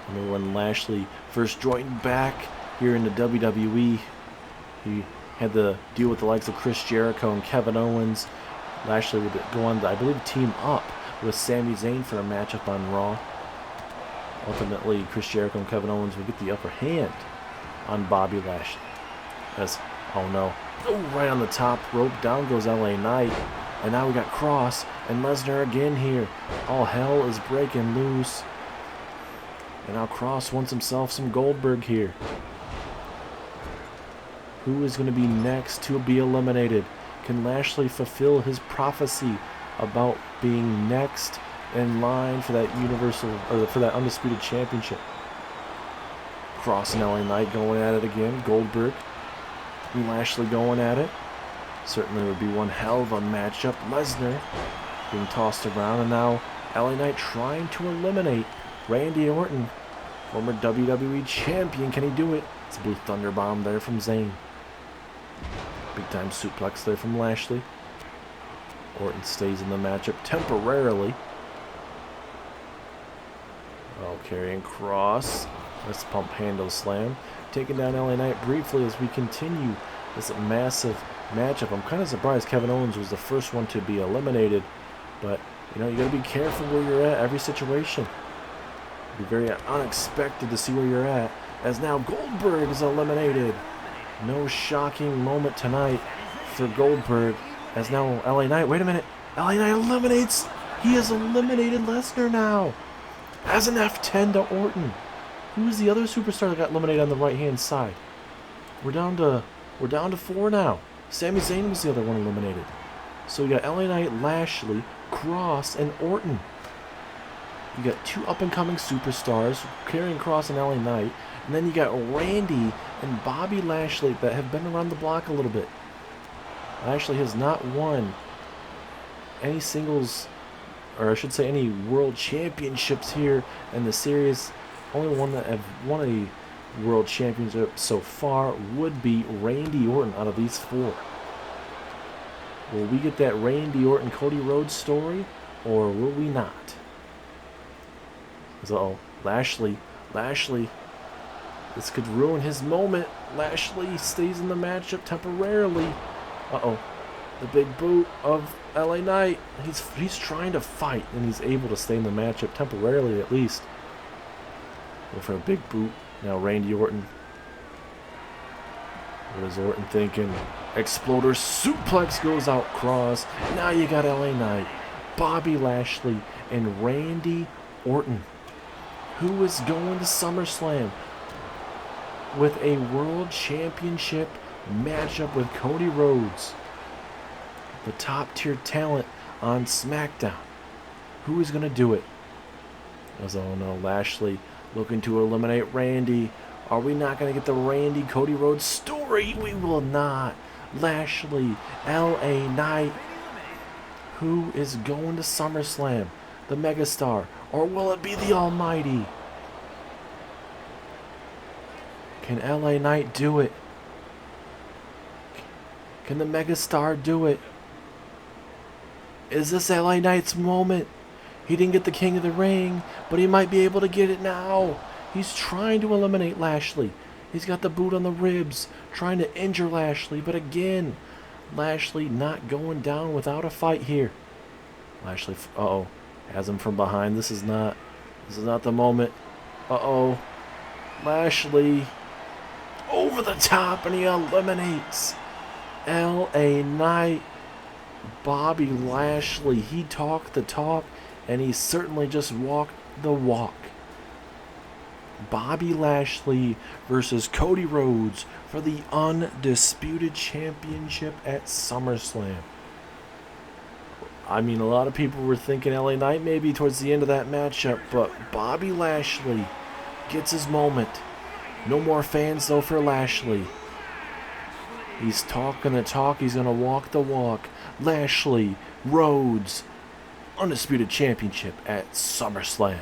Speaker 1: Remember when Lashley first joined back here in the WWE, he had to deal with the likes of Chris Jericho and Kevin Owens. Lashley would go on to, I believe, team up with Sami Zayn for a matchup on Raw. Ultimately, Chris Jericho and Kevin Owens would get the upper hand on Bobby Lashley. As, oh no, oh, right on the top rope, down goes LA Knight. And now we got Kross and Lesnar again here. All hell is breaking loose. And now Kross wants himself some Goldberg here. Who is going to be next to be eliminated? Can Lashley fulfill his prophecy about being next in line for that universal, or for that undisputed championship? Kross and LA Knight going at it again. Goldberg and Lashley going at it. Certainly would be one hell of a matchup. Lesnar being tossed around, and now LA Knight trying to eliminate Randy Orton, former WWE champion. Can he do it? It's a Blue Thunder Bomb there from Zayn. Big time suplex there from Lashley. Orton stays in the matchup temporarily. Oh, Karrion Kross. Let's pump handle slam. Taking down LA Knight briefly as we continue this massive matchup. I'm kind of surprised Kevin Owens was the first one to be eliminated. But, you know, you got to be careful where you're at every situation. It'd be very unexpected to see where you're at. As now Goldberg is eliminated. No shocking moment tonight for Goldberg. As now LA Knight, wait a minute. LA Knight eliminates. He has eliminated Lesnar now. As an F10 to Orton. Who is the other superstar that got eliminated on the right-hand side? We're down to 4 now. Sami Zayn was the other one eliminated. So we got LA Knight, Lashley, Kross, and Orton. You got 2 up-and-coming superstars, Karrion Kross and LA Knight. And then you got Randy and Bobby Lashley that have been around the block a little bit. Lashley has not won any singles, or I should say any world championships here in the series. Only one that have won a world championship so far would be Randy Orton out of these 4. Will we get that Randy Orton Cody Rhodes story, or will we not? So Lashley, this could ruin his moment. Lashley stays in the matchup temporarily. Uh-oh. The big boot of LA Knight. He's trying to fight, and he's able to stay in the matchup temporarily at least. Go for a big boot. Now Randy Orton. What is Orton thinking? Exploder suplex goes out cross. Now you got LA Knight, Bobby Lashley, and Randy Orton, who is going to SummerSlam with a World Championship matchup with Cody Rhodes, the top tier talent on SmackDown. Who is going to do it? Oh no, Lashley looking to eliminate Randy. Are we not going to get the Randy Cody Rhodes story? We will not. Lashley, LA Knight. Who is going to SummerSlam? The Megastar, or will it be the Almighty? Can LA Knight do it? Can the Megastar do it? Is this LA Knight's moment? He didn't get the King of the Ring, but he might be able to get it now. He's trying to eliminate Lashley. He's got the boot on the ribs, trying to injure Lashley, but again, Lashley not going down without a fight here. Lashley, has him from behind. This is not the moment. Lashley over the top, and he eliminates LA Knight. Bobby Lashley, he talked the talk, and he certainly just walked the walk. Bobby Lashley versus Cody Rhodes for the undisputed championship at SummerSlam. I mean, a lot of people were thinking LA Knight maybe towards the end of that matchup, but Bobby Lashley gets his moment. No more fans, though, for Lashley. He's talking the talk. He's going to walk the walk. Lashley, Rhodes, undisputed championship at SummerSlam.